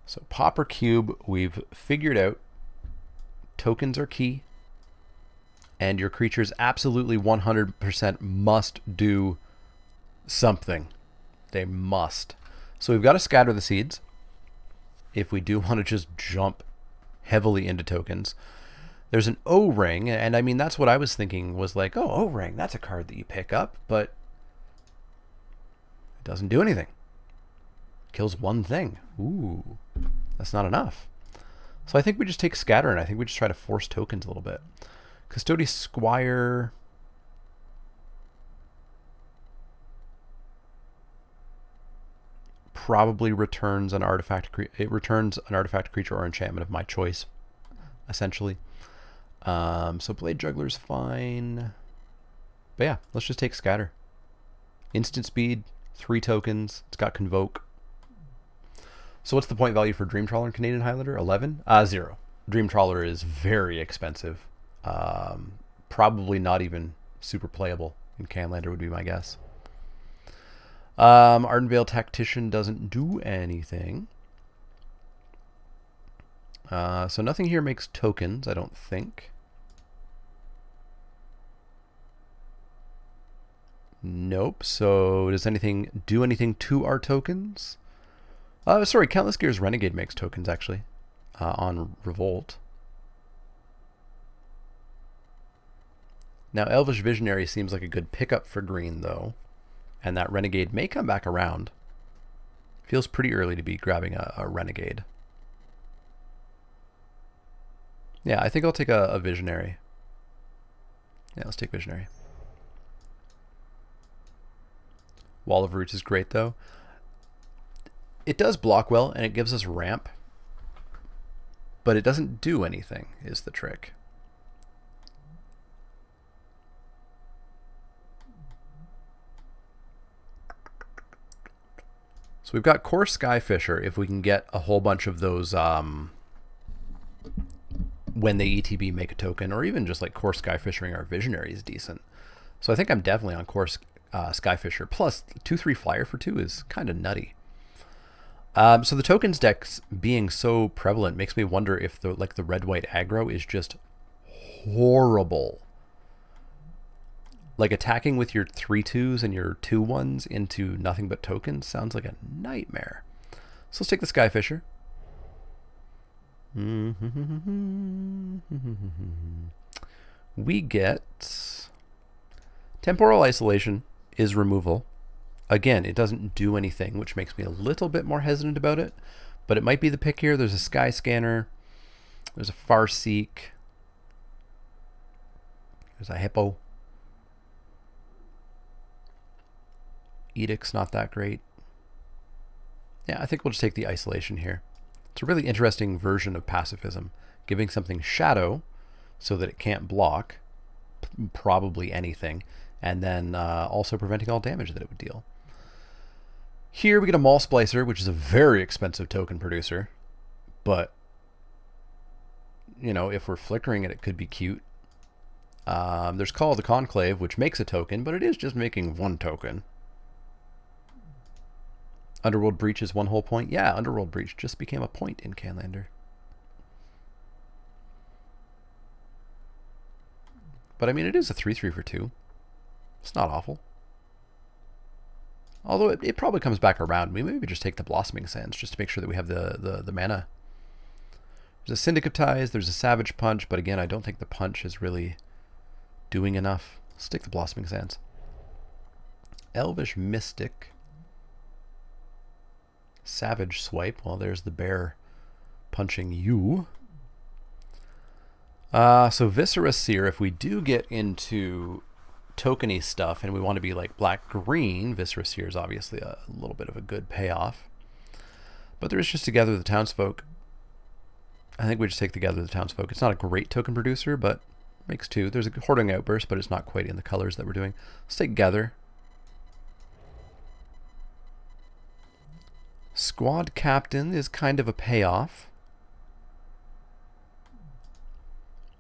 So Pauper Cube, we've figured out tokens are key, and your creatures absolutely 100% must do something. They must. So we've got to scatter the seeds if we do want to just jump heavily into tokens. There's an O-ring, and I mean, that's what I was thinking was like, oh, O-ring, that's a card that you pick up, but it doesn't do anything. Kills one thing. Ooh, that's not enough. So I think we just take scatter, and I think we just try to force tokens a little bit. Custody Squire. Probably returns an artifact. It returns an artifact, creature, or enchantment of my choice, essentially. So Blade Juggler's fine. But yeah, let's just take scatter. Instant speed, 3 tokens. It's got convoke. So what's the point value for Dream Trawler and Canadian Highlander? 11? 0. Dream Trawler is very expensive. Probably not even super playable in Canlander would be my guess. Ardenvale Tactician doesn't do anything. So nothing here makes tokens, I don't think. Nope. So does anything do anything to our tokens? Sorry, Countless Gear's Renegade makes tokens, actually, on Revolt. Now, Elvish Visionary seems like a good pickup for green, though. And that Renegade may come back around. Feels pretty early to be grabbing a Renegade. Yeah, I think I'll take a Visionary. Yeah, let's take Visionary. Wall of Roots is great, though. It does block well, and it gives us ramp. But it doesn't do anything, is the trick. So we've got Core Skyfisher, if we can get a whole bunch of those when they ETB make a token, or even just like Core Skyfishing our Visionary is decent. So I think I'm definitely on Core Skyfisher. Plus, 2/3 flyer for 2 is kind of nutty. So the tokens decks being so prevalent makes me wonder if the red-white aggro is just horrible. Like attacking with your 3/2s and your 2/1s into nothing but tokens sounds like a nightmare. So let's take the Skyfisher. We get Temporal Isolation is removal. Again, it doesn't do anything, which makes me a little bit more hesitant about it. But it might be the pick here. There's a Sky Scanner. There's a Farseek. There's a Hippo. Edict's not that great. Yeah, I think we'll just take the Isolation here. It's a really interesting version of pacifism. Giving something shadow so that it can't block probably anything. And then also preventing all damage that it would deal. Here we get a Maul Splicer, which is a very expensive token producer. But, you know, if we're flickering it, it could be cute. There's Call of the Conclave, which makes a token, but it is just making 1 token. Underworld Breach is 1 whole point. Yeah, Underworld Breach just became a point in Canlander. But I mean, it is a 3/3 for 2. It's not awful. Although it probably comes back around. We maybe just take the Blossoming Sands just to make sure that we have the mana. There's a Syndicatize, there's a Savage Punch, but again, I don't think the punch is really doing enough. Let's take the Blossoming Sands. Elvish Mystic. Savage Swipe. Well, there's the bear punching you. So Viscera Seer, if we do get into tokeny stuff and we want to be like black-green, Viscera Seer is obviously a little bit of a good payoff. But there is just Together the Townsfolk. I think we just take Together the Townsfolk. It's not a great token producer, but makes 2. There's a Hoarding Outburst, but it's not quite in the colors that we're doing. Let's take Gather. Squad Captain is kind of a payoff.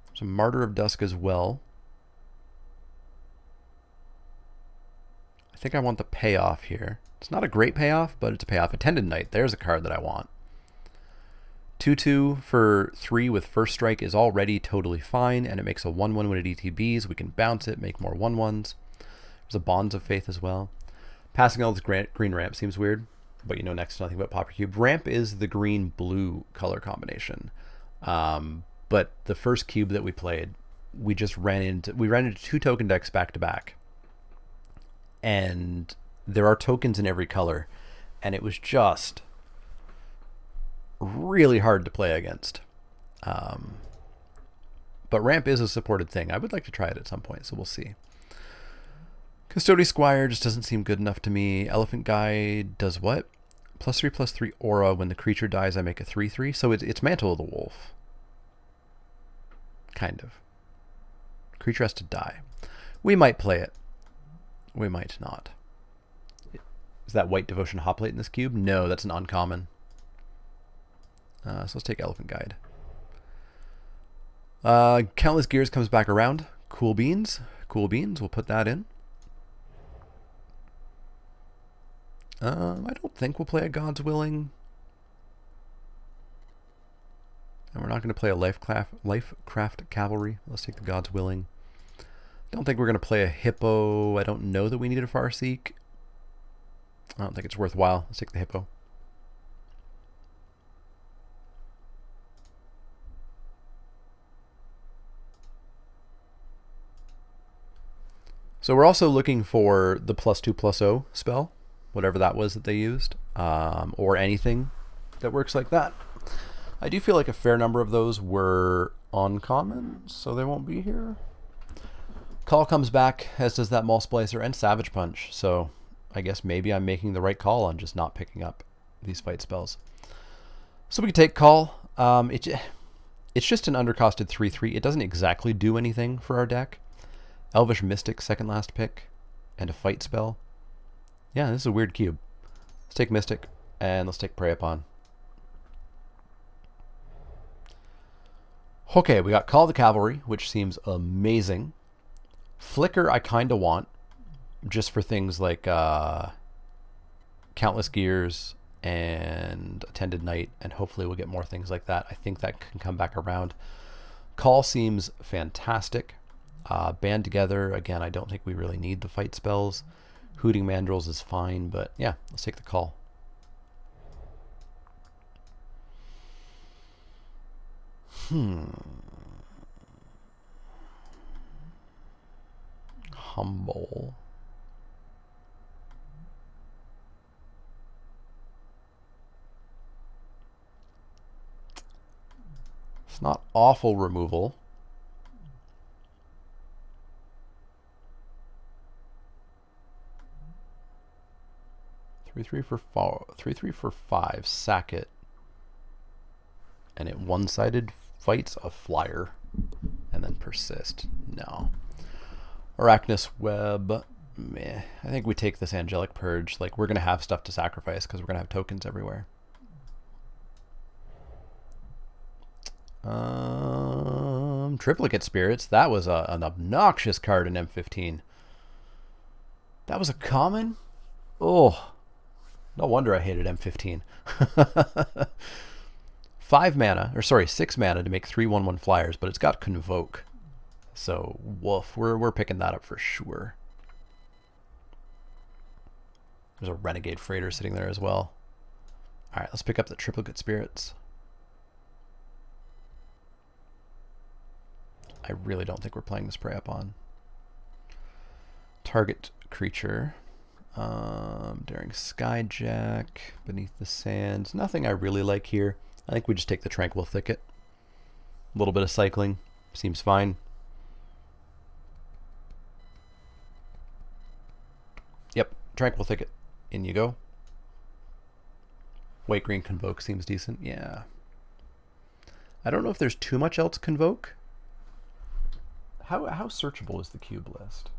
There's a Martyr of Dusk as well. I think I want the payoff here. It's not a great payoff, but it's a payoff. Attended Knight, there's a card that I want. 2/2 for 3 with first strike is already totally fine, and it makes a 1/1 when it ETBs. We can bounce it, make more 1/1s. There's a Bonds of Faith as well. Passing all this green ramp seems weird, but you know next to nothing about Pauper Cube. Ramp is the green-blue color combination. But the first cube that we played, we ran into 2 token decks back to back. And there are tokens in every color, and it was just really hard to play against. But ramp is a supported thing. I would like to try it at some point, so we'll see. Custody Squire just doesn't seem good enough to me. Elephant Guy does what? +3/+3 aura. When the creature dies, I make a 3/3. So it's Mantle of the Wolf. Kind of. Creature has to die. We might play it. We might not. Is that White Devotion Hoplite in this cube? No, that's an uncommon. So let's take Elephant Guide. Countless Gears comes back around. Cool Beans. Cool Beans. We'll put that in. I don't think we'll play a God's Willing. And we're not going to play a Lifecraft Cavalry. Let's take the God's Willing. Don't think we're going to play a Hippo. I don't know that we need a Farseek. I don't think it's worthwhile. Let's take the Hippo. So we're also looking for the +2/+0 spell, whatever that was that they used, or anything that works like that. I do feel like a fair number of those were uncommon, so they won't be here. Call comes back, as does that Maul Splicer and Savage Punch, so I guess maybe I'm making the right call on just not picking up these fight spells. So we can take Call. It's just an undercosted 3/3. It doesn't exactly do anything for our deck. Elvish Mystic, second last pick, and a fight spell. Yeah, this is a weird cube. Let's take Mystic, and let's take Prey Upon. Okay, we got Call the Cavalry, which seems amazing. Flicker I kind of want, just for things like Countless Gears and Attended Night, and hopefully we'll get more things like that. I think that can come back around. Call seems fantastic. Band Together, again, I don't think we really need the fight spells. Hooting Mandrills is fine, but yeah, let's take the Call. Humble. It's not awful removal. Three for 5. Sack it. And it one-sided fights a flyer. And then persist. No. Arachnus Web. Meh. I think we take this Angelic Purge. Like, we're going to have stuff to sacrifice because we're going to have tokens everywhere. Triplicate Spirits. That was an obnoxious card in M15. That was a common? Oh. No wonder I hated M15. 6 mana to make 3 1/1 flyers, but it's got Convoke. So, woof, we're picking that up for sure. There's a Renegade Freighter sitting there as well. Alright, let's pick up the Triplicate Spirits. I really don't think we're playing this Prey Upon. Target creature. Daring Skyjack, Beneath the Sands. Nothing I really like here. I think we just take the Tranquil Thicket. A little bit of cycling. Seems fine. Yep, Tranquil Thicket. In you go. White Green Convoke seems decent. Yeah. I don't know if there's too much else Convoke. How searchable is the cube list?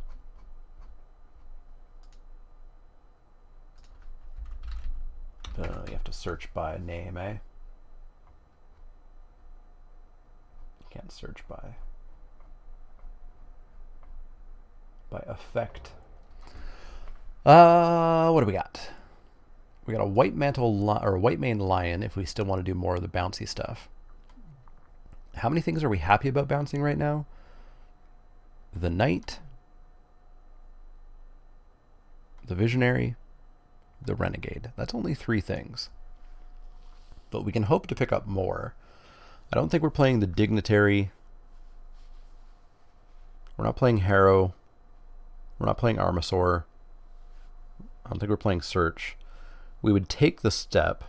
You have to search by name, eh? You can't search by effect. What do we got? We got a white mantle or a white mane lion if we still want to do more of the bouncy stuff. How many things are we happy about bouncing right now? The knight, the visionary, the renegade. That's only 3 things. But we can hope to pick up more. I don't think we're playing the dignitary. We're not playing harrow. We're not playing armasaur. I don't think we're playing search. We would take the step.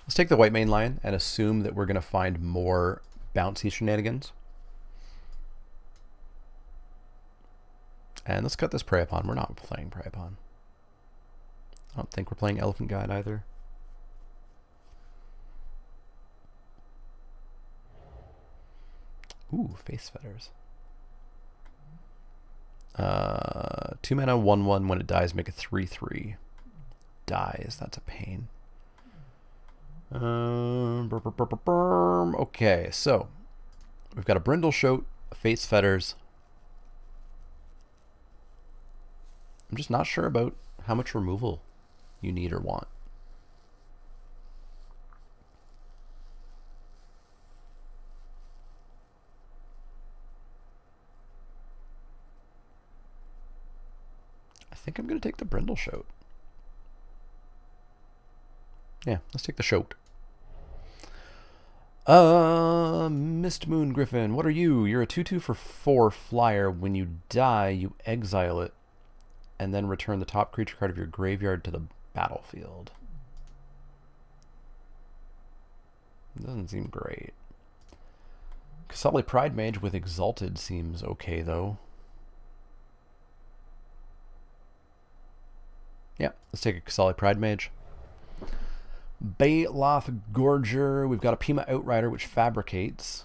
Let's take the white mane lion and assume that we're going to find more bouncy shenanigans. And let's cut this prey upon. We're not playing prey upon. I don't think we're playing elephant guide either. Ooh, face fetters. 2 mana, 1/1. When it dies, make a 3/3. Dies. That's a pain. Okay, so we've got a Brindle Shoat, Face Fetters. I'm just not sure about how much removal you need or want. I think I'm going to take the Brindle Shoat. Yeah, let's take the Shoat. Mist Moon Griffin, what are you? You're a 2/2 for 4 flyer. When you die, you exile it, and then return the top creature card of your graveyard to the battlefield. Doesn't seem great. Kasali Pride Mage with Exalted seems okay, though. Yeah, let's take a Kasali Pride Mage. Baloth Gorger. We've got a Pima Outrider, which fabricates.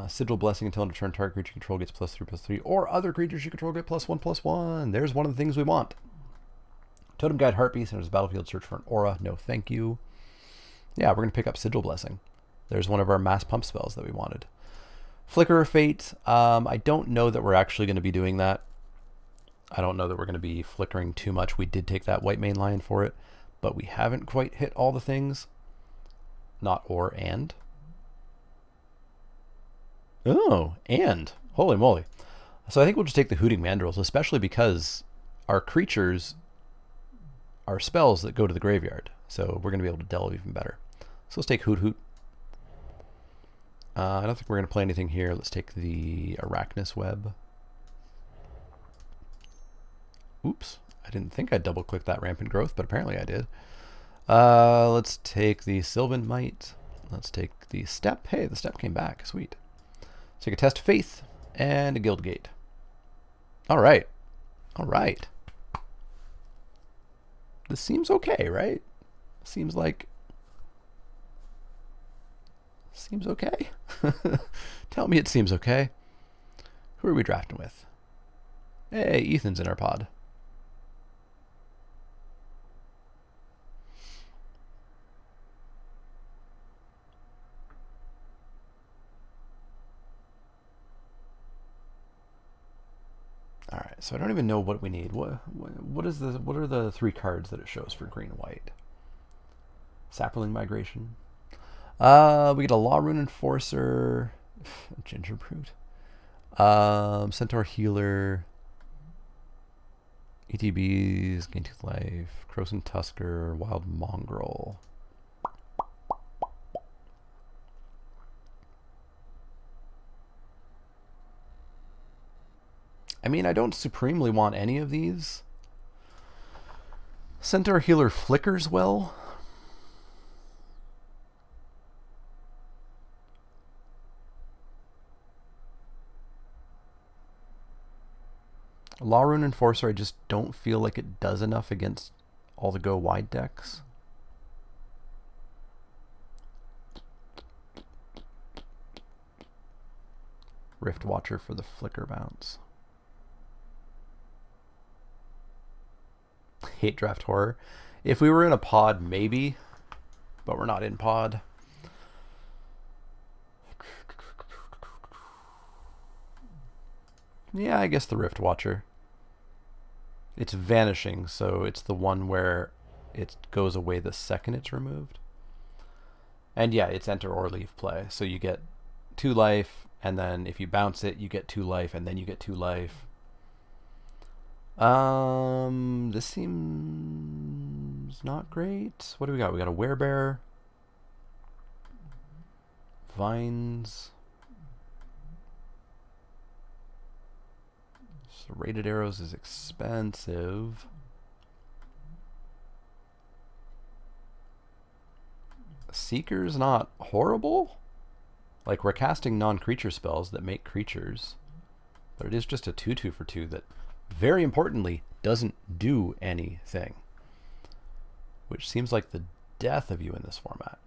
Sigil Blessing until end of turn, target creature you control gets +3/+3, or other creatures you control get +1/+1. There's one of the things we want. Totem Guide Heartbeast, enters the battlefield, search for an aura. No, thank you. Yeah, we're going to pick up Sigil Blessing. There's one of our mass pump spells that we wanted. Flicker of Fate. I don't know that we're actually going to be doing that. I don't know that we're going to be flickering too much. We did take that white mane lion for it, but we haven't quite hit all the things. Not or, and. Oh, and. Holy moly. So I think we'll just take the Hooting Mandrills, especially because our creatures are spells that go to the graveyard. So we're going to be able to delve even better. So let's take Hoot Hoot. I don't think we're going to play anything here. Let's take the Arachnus Web. Oops. I didn't think I'd double-click that Rampant Growth, but apparently I did. Let's take the Sylvan Might. Let's take the Step. Hey, the Step came back. Sweet. Let's take a Test of Faith and a Guild Gate. All right. All right. This seems okay, right? Seems like... Seems okay? Tell me it seems okay. Who are we drafting with? Hey, Ethan's in our pod. All right, so I don't even know what we need. What are the 3 cards that it shows for green and white? Sapperling Migration. We get a Law Rune Enforcer, Ginger Brute, Centaur Healer, ETBs, Gain Tooth Life, Croson Tusker, Wild Mongrel. I mean, I don't supremely want any of these. Centaur Healer flickers well. Law Rune Enforcer, I just don't feel like it does enough against all the go wide decks. Rift Watcher for the flicker bounce. Hate Draft Horror. If we were in a pod, maybe, but we're not in pod. Yeah, I guess the Rift Watcher. It's vanishing, so it's the one where it goes away the second it's removed. And yeah, it's enter or leave play. So you get 2 life, and then if you bounce it, you get 2 life, and then you get 2 life. This seems not great. What do we got? We got a werebear, vines, serrated arrows is expensive. Seeker's not horrible. Like, we're casting non-creature spells that make creatures, but it is just a 2/2 for 2 that, very importantly, doesn't do anything, which seems like the death of you in this format.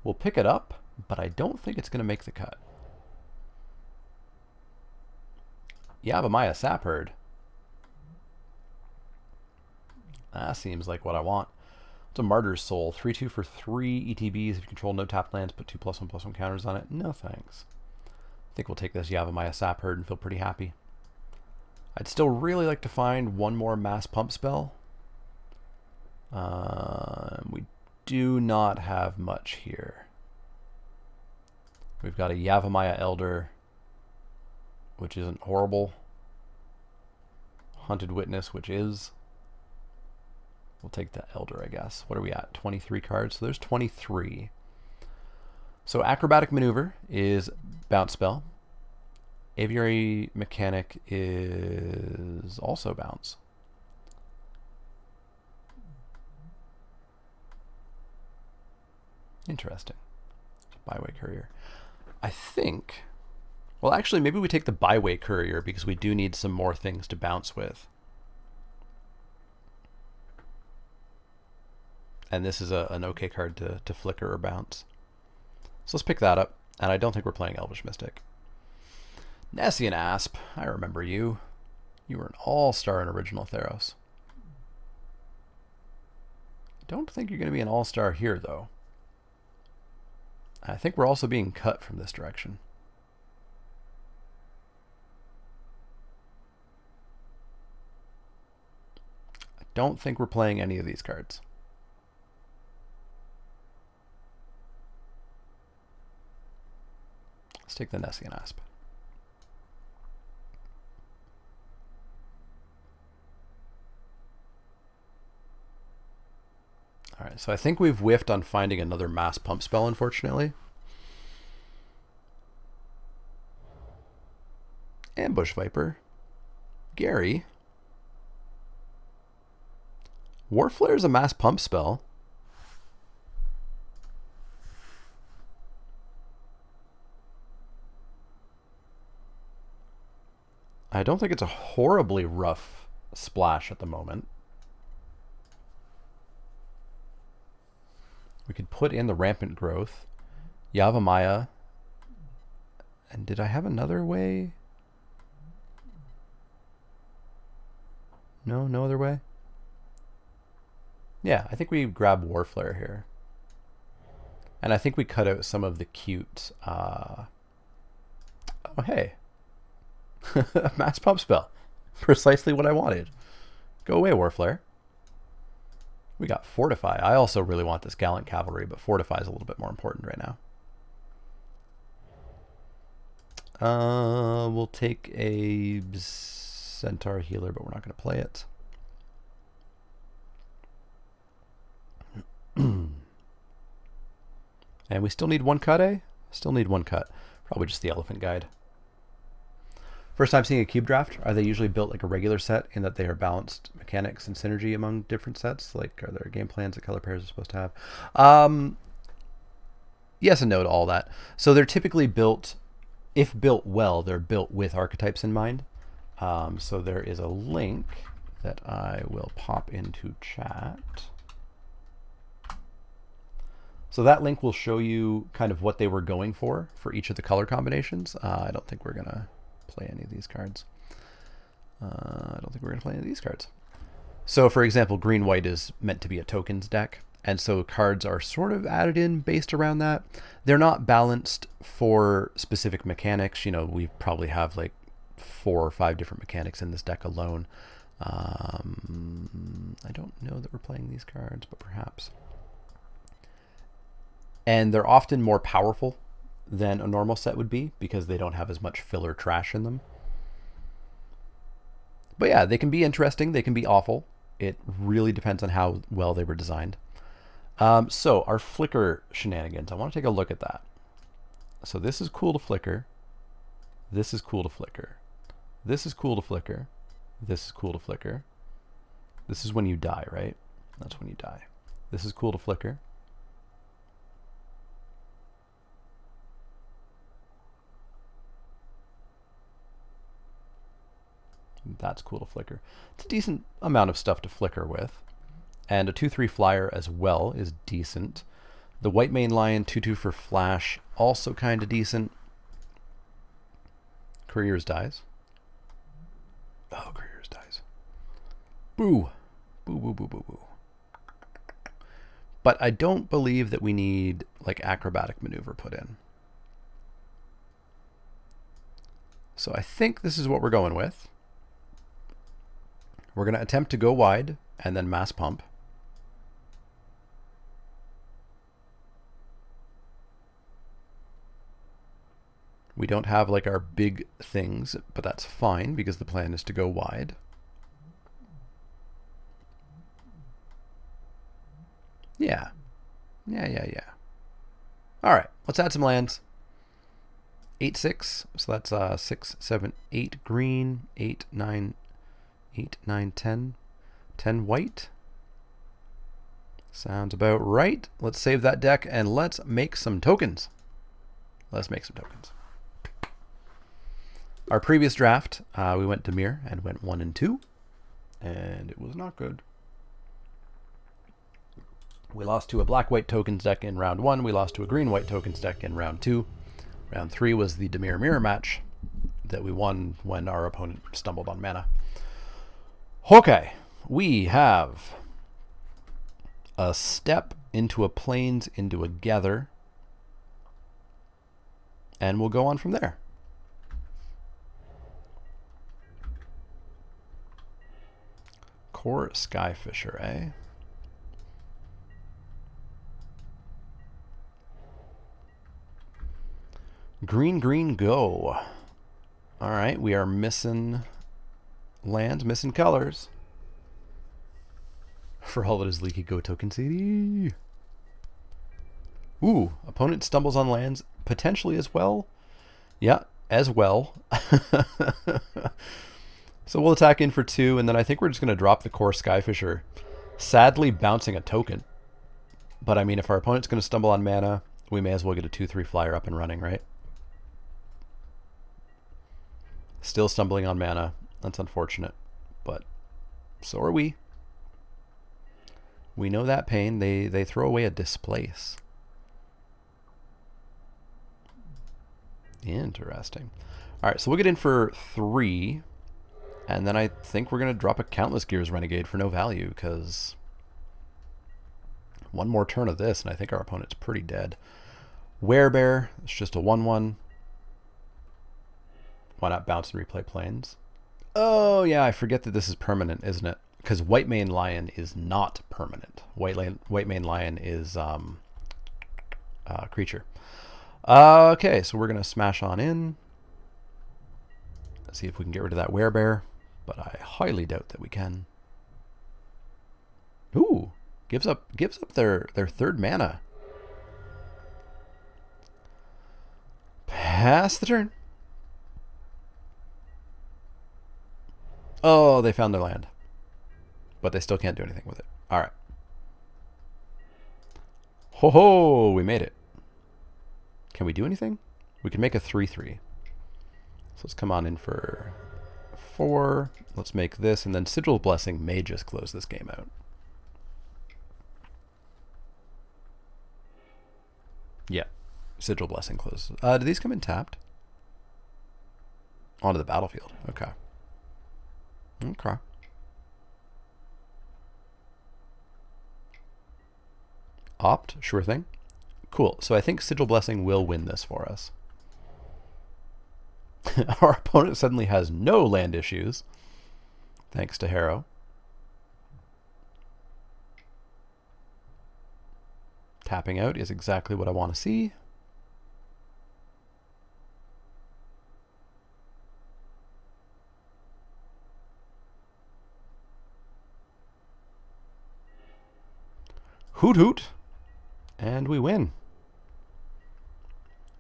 We'll pick it up, but I don't think it's going to make the cut. Yavimaya Sapherd. That seems like what I want. It's a Martyr's Soul. 3/2 for 3 ETBs. If you control no tapped lands, put 2+1/+1 counters on it. No thanks. I think we'll take this Yavimaya Sapherd and feel pretty happy. I'd still really like to find one more mass pump spell. We do not have much here. We've got a Yavimaya Elder, which isn't horrible. Hunted Witness, which is. We'll take the Elder, I guess. What are we at? 23 cards. So there's 23. So Acrobatic Maneuver is bounce spell. Aviary Mechanic is also bounce. Interesting. Byway Courier. I think... Well, actually, maybe we take the Byway Courier because we do need some more things to bounce with. And this is an okay card to flicker or bounce. So let's pick that up. And I don't think we're playing Elvish Mystic. Nessian Asp, I remember you. You were an all-star in Original Theros. Don't think you're going to be an all-star here, though. I think we're also being cut from this direction. I don't think we're playing any of these cards. Let's take the Nessian Asp. Alright, so I think we've whiffed on finding another mass pump spell, unfortunately. Ambush Viper. Gary. Warflare is a mass pump spell. I don't think it's a horribly rough splash at the moment. We could put in the Rampant Growth, Yavimaya, and did I have another way? No, no other way? Yeah, I think we grab Warflare here. And I think we cut out some of the cute... Oh, hey. Mass pump spell. Precisely what I wanted. Go away, Warflare. We got Fortify. I also really want this Gallant Cavalry, but Fortify is a little bit more important right now. We'll take a Centaur Healer, but we're not going to play it. And we still need one cut, eh? Still need one cut. Probably just the Elephant Guide. First time seeing a cube draft. Are they usually built like a regular set in that they are balanced mechanics and synergy among different sets? Like, are there game plans that color pairs are supposed to have? Yes and no to all that. So they're typically built, if built well, they're built with archetypes in mind. So there is a link that I will pop into chat. So that link will show you kind of what they were going for each of the color combinations. I don't think we're going to play any of these cards. So for example, green-white is meant to be a tokens deck, and so cards are sort of added in based around that. They're not balanced for specific mechanics. You know, we probably have like 4 or 5 different mechanics in this deck alone. I don't know that we're playing these cards, but perhaps. And they're often more powerful than a normal set would be because they don't have as much filler trash in them. But yeah, they can be interesting. They can be awful. It really depends on how well they were designed. So our flicker shenanigans, I want to take a look at that. So this is cool to flicker. This is cool to flicker. This is cool to flicker. This is cool to flicker. This is when you die, right? That's when you die. This is cool to flicker. That's cool to flicker. It's a decent amount of stuff to flicker with. And a 2/3 flyer as well is decent. The white mane lion, 2/2 for flash, also kind of decent. Careers dies. Oh, Careers dies. Boo. Boo, boo, boo, boo, boo. But I don't believe that we need like acrobatic maneuver put in. So I think this is what we're going with. We're going to attempt to go wide and then mass pump. We don't have like our big things, but that's fine because the plan is to go wide. Yeah. Yeah. All right, let's add some lands. 8/6, so that's 6, 7, 8 green, 8, 9, 8, 9, 10. 10 white. Sounds about right. Let's save that deck and let's make some tokens. Our previous draft, we went Dimir and went 1 and 2, and it was not good. We lost to a black-white tokens deck in round 1. We lost to a green-white tokens deck in round 2. Round 3 was the Dimir mirror match that we won when our opponent stumbled on mana. Okay, we have a step into a plains into a gather, and we'll go on from there. Core Skyfisher, eh? Green, green, go. All right, we are missing lands, missing colors. For all that is Leaky, go Token City. Ooh, opponent stumbles on lands, potentially as well. Yeah, as well. So we'll attack in for 2, and then I think we're just going to drop the Core Skyfisher. Sadly, bouncing a token. But I mean, if our opponent's going to stumble on mana, we may as well get a 2/3 flyer up and running, right? Still stumbling on mana. That's unfortunate, but so are we. We know that pain. They throw away a displace. Interesting. All right, so we'll get in for 3, and then I think we're going to drop a Countless Gears Renegade for no value, because one more turn of this, and I think our opponent's pretty dead. Werebear, it's just a 1/1. Why not bounce and replay plains? Oh, yeah, I forget that this is permanent, isn't it? Because White Mane Lion is not permanent. White Mane Lion is creature. Okay, so we're going to smash on in. Let's see if we can get rid of that Werebear, but I highly doubt that we can. Ooh, gives up their 3rd mana. Pass the turn. Oh, they found their land. But they still can't do anything with it. All right. Ho ho, we made it. Can we do anything? We can make a 3/3. So let's come on in for 4. Let's make this, and then Sigil Blessing may just close this game out. Yeah, Sigil Blessing closes. Do these come in tapped? Onto the battlefield. Okay. Okay. Opt, sure thing. Cool. So I think Sigil Blessing will win this for us. Our opponent suddenly has no land issues. thanks to Harrow. Tapping out is exactly what I want to see. Hoot hoot. And we win.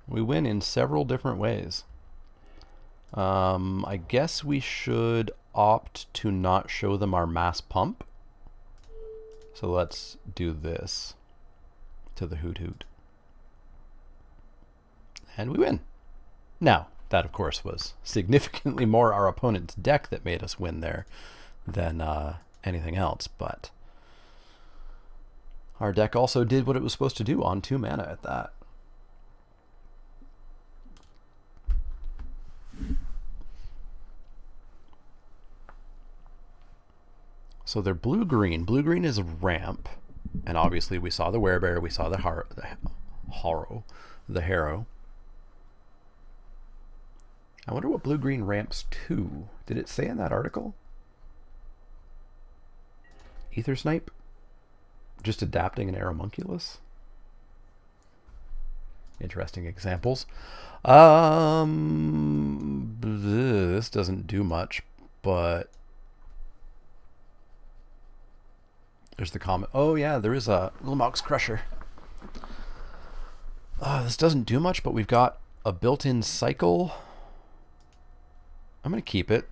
We win in several different ways. I guess we should opt to not show them our mass pump. So let's do this to the hoot hoot. And we win. Now, that of course was significantly more our opponent's deck that made us win there than anything else, but our deck also did what it was supposed to do on 2 mana at that. So they're blue-green. Blue-green is a ramp, and obviously we saw the Werebear, we saw the Harrow. I wonder what blue-green ramps to. Did it say in that article? Ether Snipe? Just adapting an Aeromunculus? Interesting examples. This doesn't do much, but there's the comment. Oh yeah, there is a Lamaux Crusher. This doesn't do much, but we've got a built-in cycle. I'm going to keep it.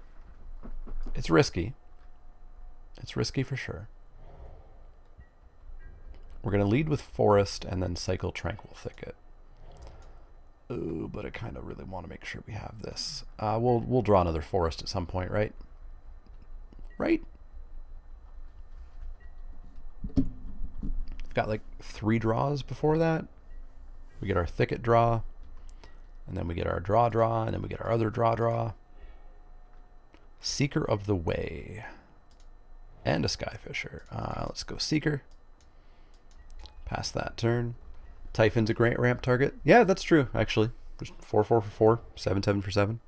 It's risky. It's risky for sure. We're going to lead with Forest and then cycle Tranquil Thicket. Oh, but I kind of really want to make sure we have this. We'll draw another Forest at some point, right? Right? We've got like 3 draws before that. We get our Thicket draw, and then we get our draw, and then we get our other draw. Seeker of the Way. And a Skyfisher. Let's go Seeker. Pass that turn. Typhon's a great ramp target. Yeah, that's true, actually. There's 4/4 for 4, 7/7 for 7.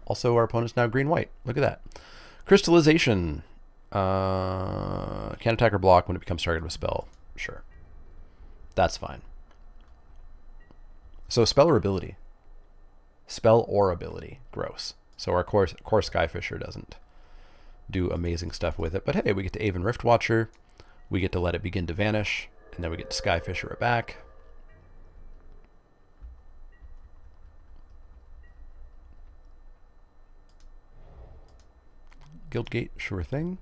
Also, our opponent's now green-white. Look at that. Crystallization. Can attack or block when it becomes targeted with spell. Sure. That's fine. So spell or ability? Spell or ability. Gross. So our core Skyfisher doesn't do amazing stuff with it. But hey, we get to Aven Riftwatcher. We get to let it begin to vanish. And then we get to Skyfisher it back. Guildgate, sure thing.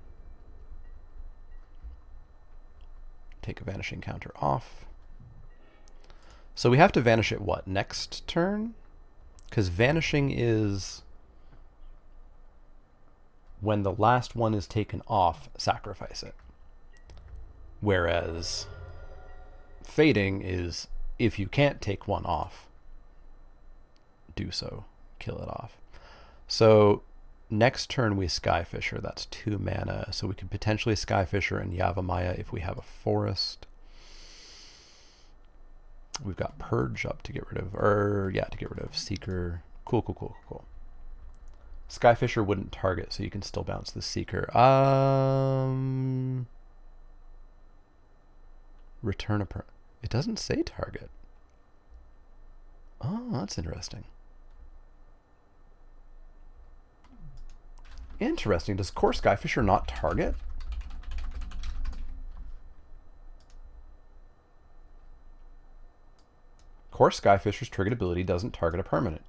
Take a vanishing counter off. So we have to vanish it what? Next turn? Because vanishing is when the last one is taken off, sacrifice it. Whereas fading is if you can't take one off, do so. Kill it off. So next turn we Skyfisher. That's 2 mana. So we could potentially Skyfisher and Yavimaya if we have a Forest. We've got Purge up to get rid of, to get rid of Seeker. Cool. Skyfisher wouldn't target, so you can still bounce the Seeker. Return a it doesn't say target. Oh, that's interesting. Interesting. Does core Skyfisher not target? Core Skyfisher's triggered ability doesn't target a permanent.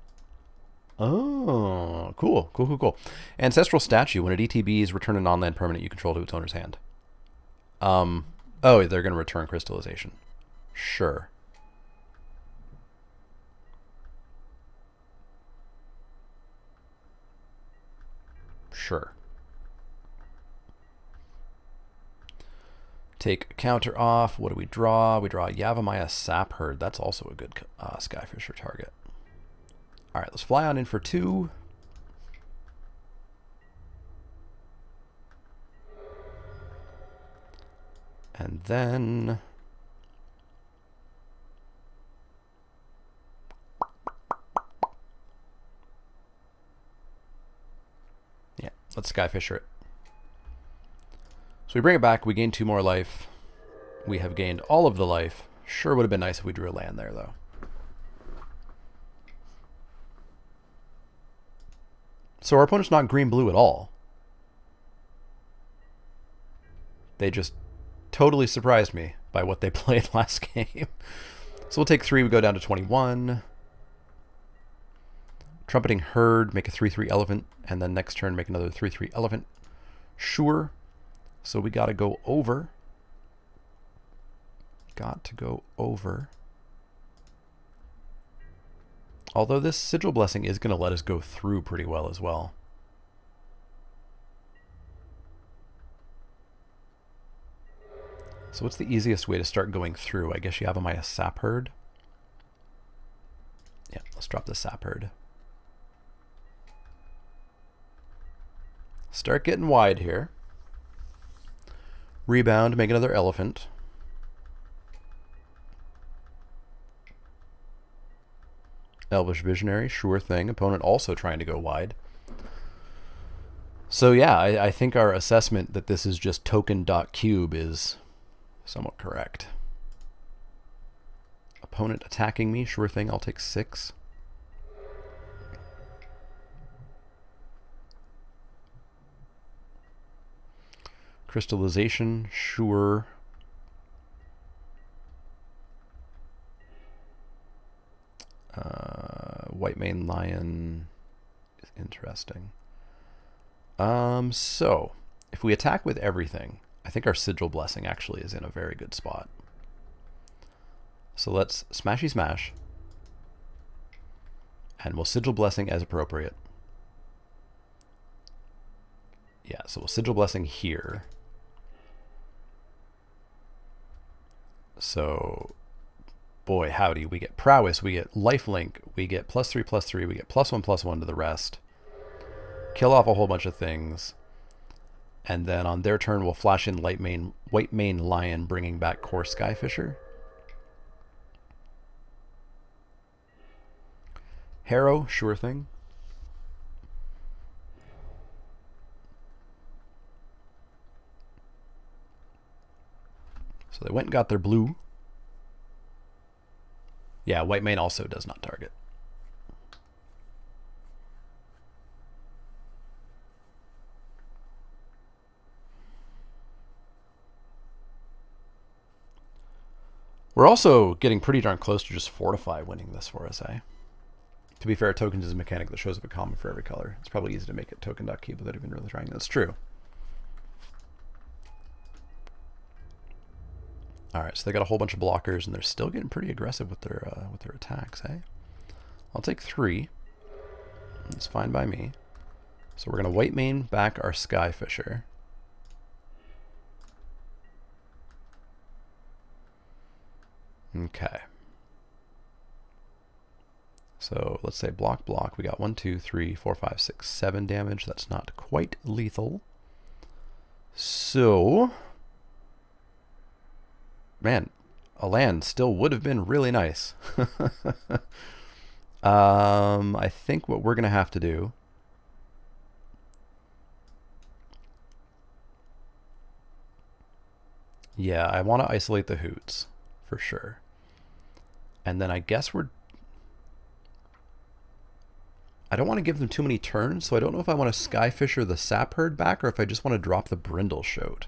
Oh, cool. Ancestral Statue. When it ETBs, return a non-land permanent you control to its owner's hand. Oh, they're going to return Crystallization. Sure. Take counter off. What do we draw? We draw Yavimaya Sapherd. That's also a good Skyfisher target. All right, let's fly on in for 2. And then let's Skyfisher it. So we bring it back. We gain 2 more life. We have gained all of the life. Sure would have been nice if we drew a land there, though. So our opponent's not green-blue at all. They just totally surprised me by what they played last game. So we'll take 3, we go down to 21. Trumpeting Herd, make a 3/3 elephant, and then next turn make another 3/3 elephant. Sure. So we got to go over. Got to go over. Although this Sigil Blessing is going to let us go through pretty well as well. So what's the easiest way to start going through? I guess you have a Sap Herd. Yeah, let's drop the Sap Herd. Start getting wide here. Rebound, make another elephant. Elvish Visionary, sure thing. Opponent also trying to go wide. So yeah, I think our assessment that this is just token.cube is somewhat correct. Opponent attacking me, sure thing, I'll take 6. Crystallization, sure. White Mane Lion is interesting. So, if we attack with everything, I think our Sigil Blessing actually is in a very good spot. So let's smashy smash. And we'll Sigil Blessing as appropriate. Yeah, so we'll Sigil Blessing here. So, boy, howdy, we get Prowess, we get Lifelink, we get +3/+3, we get +1/+1 to the rest. Kill off a whole bunch of things. And then on their turn, we'll flash in White Mane Lion, bringing back Core Skyfisher. Harrow, sure thing. So they went and got their blue. Yeah, White Mane also does not target. We're also getting pretty darn close to just Fortify winning this for us, eh? To be fair, tokens is a mechanic that shows up a common for every color. It's probably easy to make it token.cube without even really trying. That's true. Alright, so they got a whole bunch of blockers, and they're still getting pretty aggressive with their attacks, eh? I'll take 3. It's fine by me. So we're going to White Mane back our Skyfisher. Okay. So let's say block, block. We got 1, 2, 3, 4, 5, 6, 7 damage. That's not quite lethal. So, man, a land still would have been really nice. I think what we're going to have to do yeah, I want to isolate the Hoots for sure. And then I guess I don't want to give them too many turns, so I don't know if I want to Skyfisher the Sap Herd back or if I just want to drop the Brindleshote.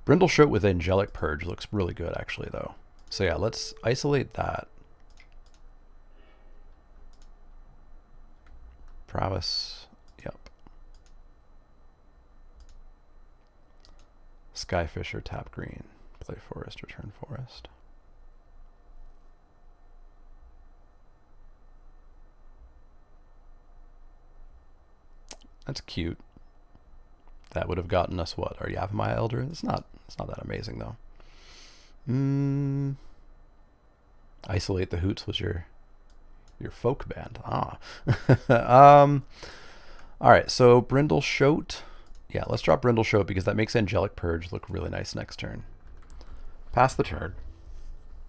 Brindleshote with Angelic Purge looks really good, actually, though. So yeah, let's isolate that. Prowess, yep. Skyfisher, tap green. Play forest, return forest. That's cute. That would have gotten us what? Our Yavimaya Elder? It's not that amazing though. Isolate the Hoots was your folk band. Ah. Alright, so Brindleshote. Yeah, let's drop Brindleshote because that makes Angelic Purge look really nice next turn. Pass the turn.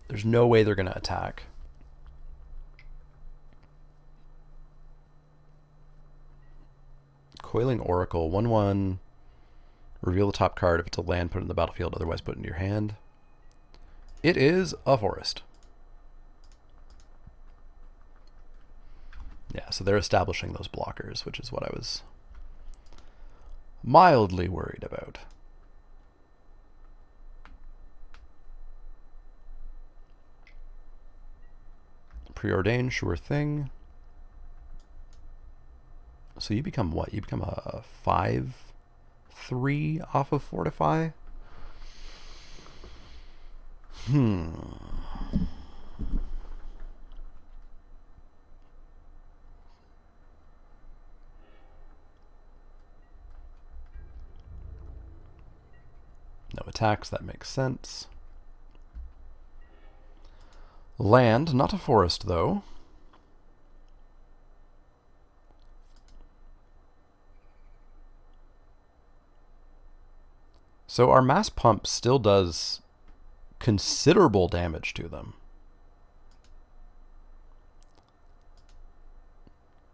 There's no way they're gonna attack. Coiling Oracle, 1/1. Reveal the top card. If it's a land, put it in the battlefield, otherwise put it into your hand. It is a forest. Yeah, so they're establishing those blockers, which is what I was mildly worried about. Preordain, sure thing. So you become what? You become a 5/3 off of Fortify? No attacks, that makes sense. Land, not a forest though. So our mass pump still does considerable damage to them.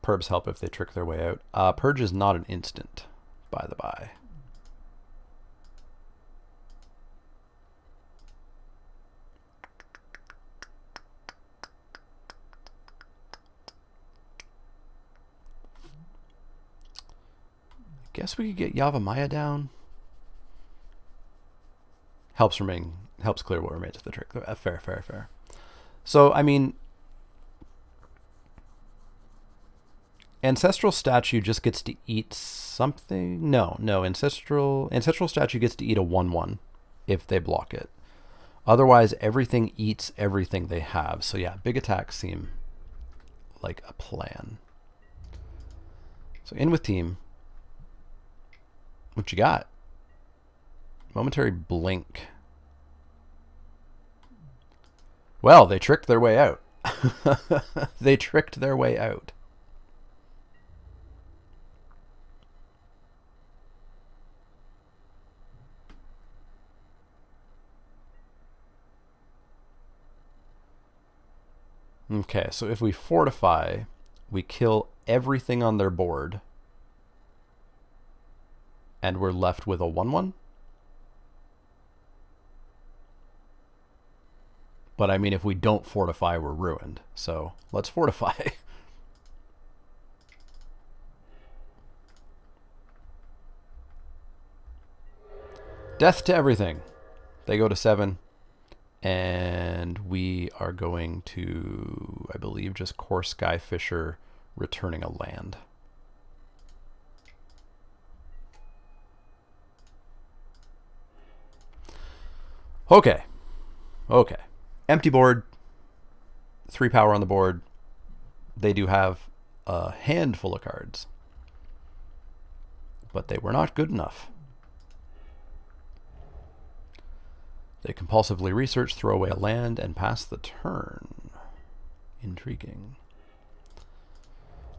Perps help if they trick their way out. Purge is not an instant, by the by. Guess we could get Yavimaya down. Helps clear what remains of the trick. Fair. So, I mean, Ancestral Statue just gets to eat something? No. Ancestral Statue gets to eat a 1/1 if they block it. Otherwise, everything eats everything they have. So yeah, big attacks seem like a plan. So in with team. What you got? Momentary blink. Well, they tricked their way out. They tricked their way out. Okay, so if we fortify, we kill everything on their board, and we're left with a 1/1? But I mean, if we don't fortify, we're ruined. So let's fortify. Death to everything. They go to 7. And we are going to, I believe, just Core Skyfisher, returning a land. Okay. Empty board. 3 power on the board. They do have a handful of cards. But they were not good enough. They compulsively research, throw away a land, and pass the turn. Intriguing.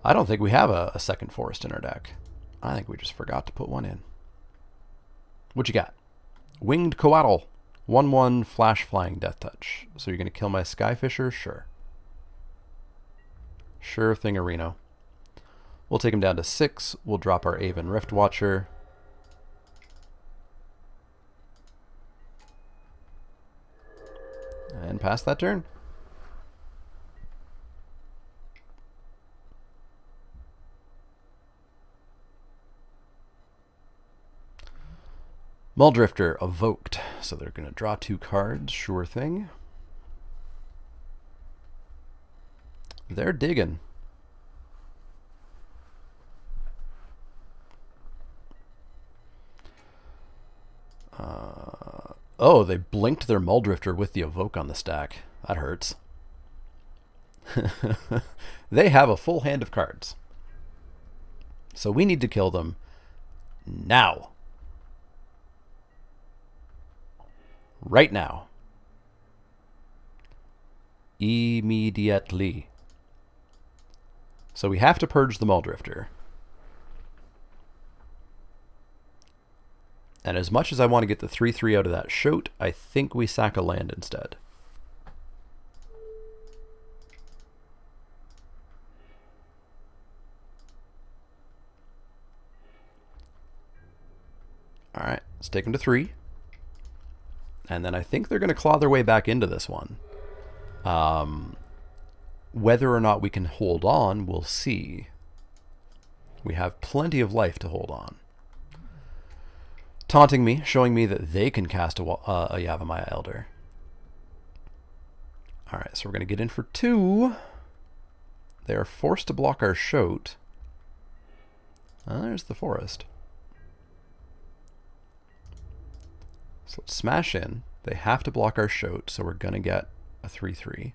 I don't think we have a second forest in our deck. I think we just forgot to put one in. What you got? Winged Coatl. 1/1 flash flying death touch. So you're going to kill my Skyfisher? Sure. Sure thing, Areno. We'll take him down to 6. We'll drop our Aven Rift Watcher. And pass that turn. Muldrifter evoked. So they're going to draw 2 cards. Sure thing. They're digging. Oh, they blinked their Muldrifter with the evoke on the stack. That hurts. They have a full hand of cards. So we need to kill them now. Right now. Immediately. So we have to purge the Muldrifter. And as much as I want to get the 3/3 out of that shoat, I think we sack a land instead. Alright, let's take them to 3. And then I think they're going to claw their way back into this one. Whether or not we can hold on, we'll see. We have plenty of life to hold on. Taunting me, showing me that they can cast a Yavimaya Elder. Alright, so we're going to get in for 2. They are forced to block our Shoat. There's the forest. So let's smash in. They have to block our Shoat, so we're going to get a 3/3.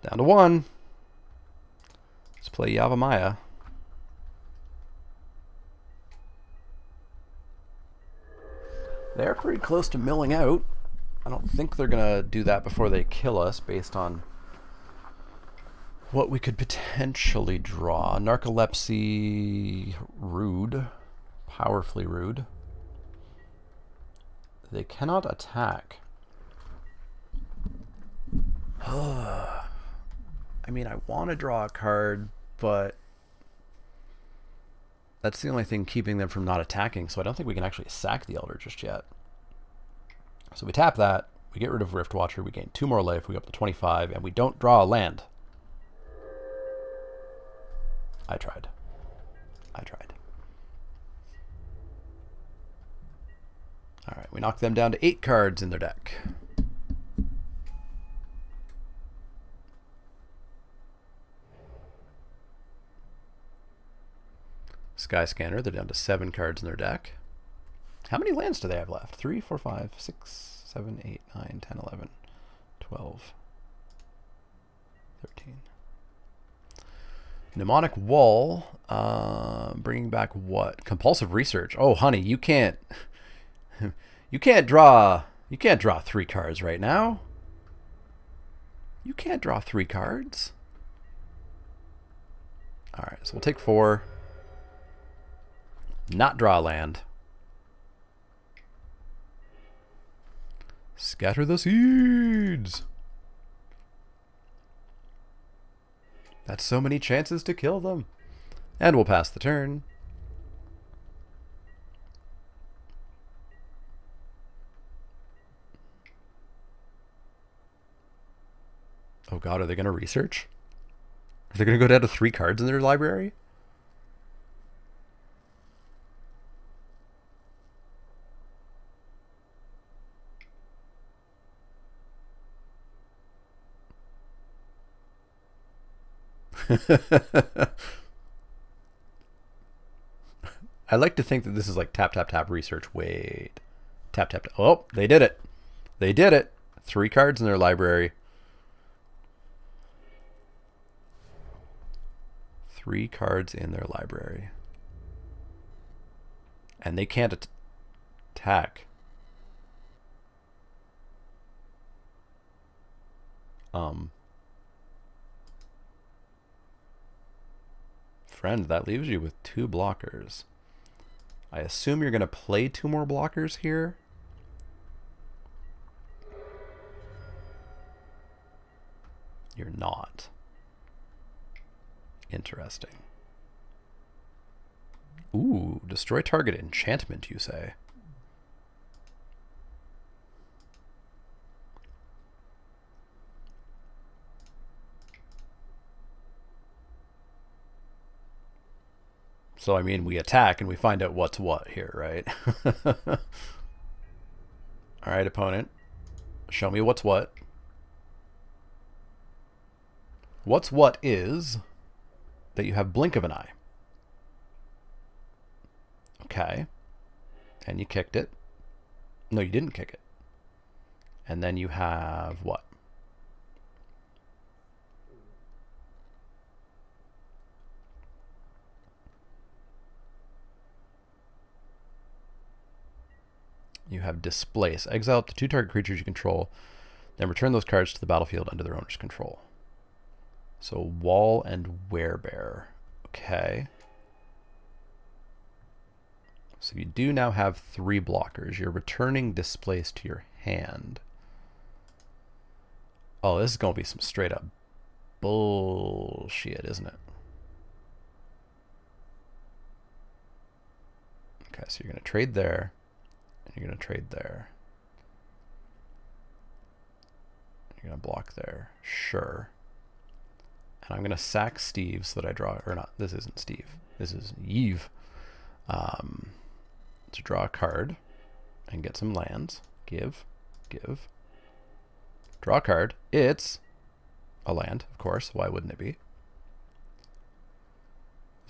Down to 1. Let's play Yavimaya. They're pretty close to milling out. I don't think they're going to do that before they kill us based on what we could potentially draw. Narcolepsy, rude. Powerfully rude. They cannot attack. I mean, I want to draw a card, but that's the only thing keeping them from not attacking, so I don't think we can actually sack the Elder just yet. So we tap that, we get rid of Riftwatcher, we gain 2 more life, we go up to 25, and we don't draw a land. I tried. Alright, we knock them down to 8 cards in their deck. Skyscanner, they're down to 7 cards in their deck. How many lands do they have left? 3, 4, 5, 6, 7, 8, 9, 10, 11, 12, 13. Mnemonic Wall, bringing back what? Compulsive Research. Oh, honey, you can't draw 3 cards right now. You can't draw 3 cards. All right, so we'll take 4. Not draw land. Scatter the seeds. That's so many chances to kill them. And we'll pass the turn. Oh god, are they going to research? Are they going to go down to 3 cards in their library? I like to think that this is like tap, tap, tap, research. Wait. Tap, tap, tap. Oh, they did it. They did it. 3 cards in their library. 3 cards in their library. And they can't attack. Friend, that leaves you with 2 blockers. I assume you're going to play 2 more blockers here. You're not. Interesting. Ooh, destroy target enchantment, you say? So, I mean, we attack and we find out what's what here, right? Alright, opponent. Show me what's what. What's what is that you have blink of an eye. Okay. And you kicked it. No, you didn't kick it. And then you have what? You have displace. Exile up to 2 target creatures you control, then return those cards to the battlefield under their owner's control. So Wall and Werebear. Okay. So you do now have 3 blockers. You're returning displace to your hand. Oh, this is going to be some straight up bullshit, isn't it? Okay, so you're going to trade there, and you're going to trade there. You're going to block there. Sure. And I'm going to sack Steve so that I draw, or not, this isn't Steve. This is Yves. To draw a card and get some lands. Give. Draw a card. It's a land, of course. Why wouldn't it be?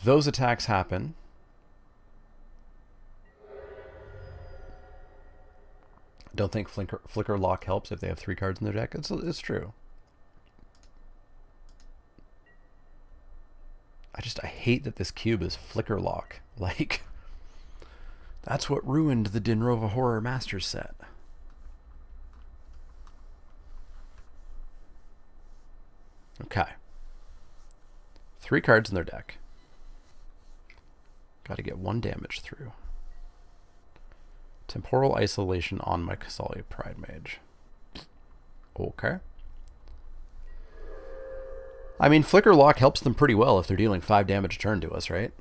Those attacks happen. Don't think Flicker Lock helps if they have 3 cards in their deck. It's true. I hate that this cube is Flicker Lock. Like, that's what ruined the Dinrova Horror Masters set. Okay. 3 cards in their deck. Got to get 1 damage through. Temporal Isolation on my Kasali Pride Mage. Okay. I mean, Flicker Lock helps them pretty well if they're dealing 5 damage a turn to us, right?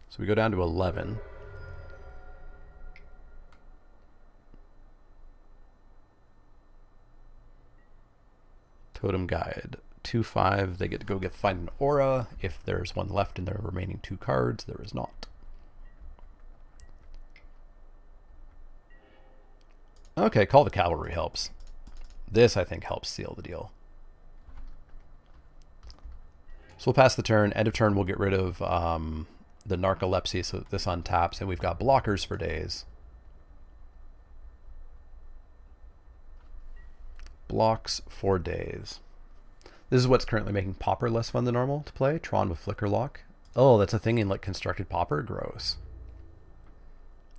So we go down to 11. Totem Guide. 2/5. They get to go find an aura. If there's one left in their remaining 2 cards, there is not. Okay, Call the Cavalry helps. This, I think, helps seal the deal. So we'll pass the turn. End of turn, we'll get rid of the Narcolepsy, so this untaps, and we've got blockers for days. Blocks for days. This is what's currently making Pauper less fun than normal to play. Tron with Flicker Lock. Oh, that's a thing in like constructed Pauper? Gross.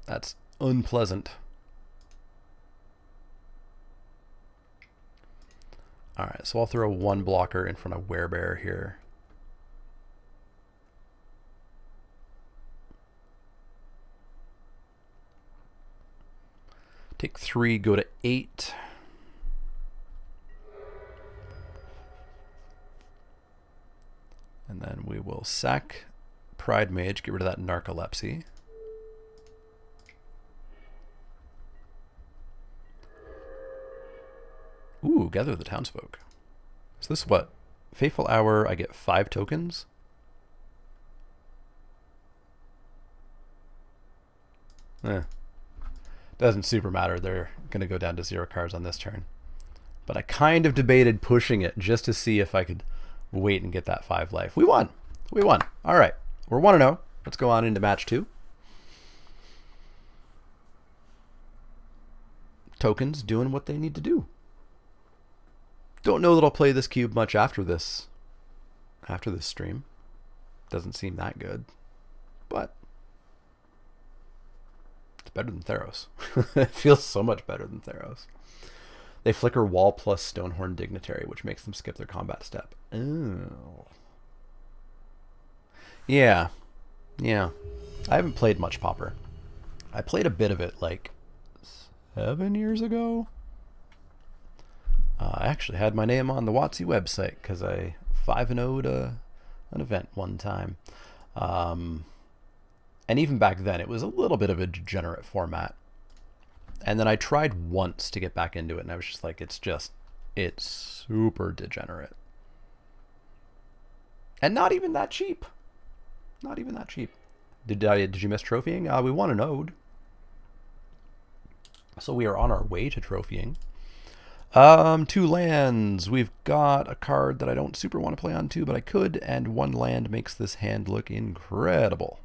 That's unpleasant. Alright, so I'll throw 1 blocker in front of Werebear here. Take 3, go to 8. And then we will sack Pride Mage, get rid of that Narcolepsy. Ooh, Gather the Townsfolk. So this is what? Fateful Hour, I get 5 tokens? Doesn't super matter. They're going to go down to 0 cards on this turn. But I kind of debated pushing it just to see if I could wait and get that 5 life. We won. We won. All right. We're 1-0. Let's go on into match 2. Tokens doing what they need to do. Don't know that I'll play this cube much after this stream. Doesn't seem that good. But it's better than Theros. It feels so much better than Theros. They flicker Wall plus Stonehorn Dignitary, which makes them skip their combat step. Oh. Yeah. Yeah. I haven't played much Pauper. I played a bit of it like 7 years ago. I actually had my name on the WotC website because I 5-0'd an event one time. And even back then, it was a little bit of a degenerate format. And then I tried once to get back into it, and I was just like, it's super degenerate. And not even that cheap. Not even that cheap. Did you miss trophying? We won an ode. So we are on our way to trophying. 2 lands. We've got a card that I don't super want to play on 2, but I could, and 1 land makes this hand look incredible.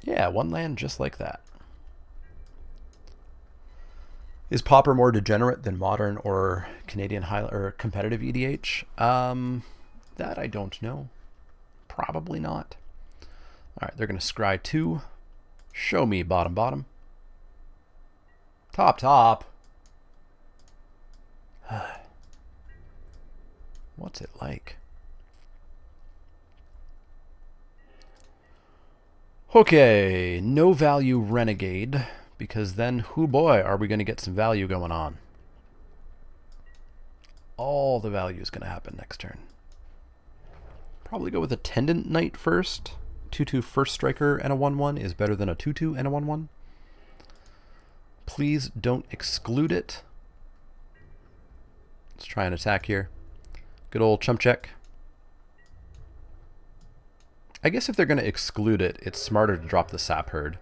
Yeah, 1 land just like that. Is Pauper more degenerate than modern or Canadian or competitive EDH? That I don't know. Probably not. All right, they're going to scry 2. Show me bottom, bottom. Top, top. What's it like? Okay, no value Renegade, because then, hoo boy, are we going to get some value going on. All the value is going to happen next turn. Probably go with Attendant Knight first. 2/2 first striker and a 1/1 is better than a 2/2 and a 1/1. Please don't exclude it. Let's try an attack here. Good old chump check. I guess if they're going to exclude it, it's smarter to drop the Sap Herd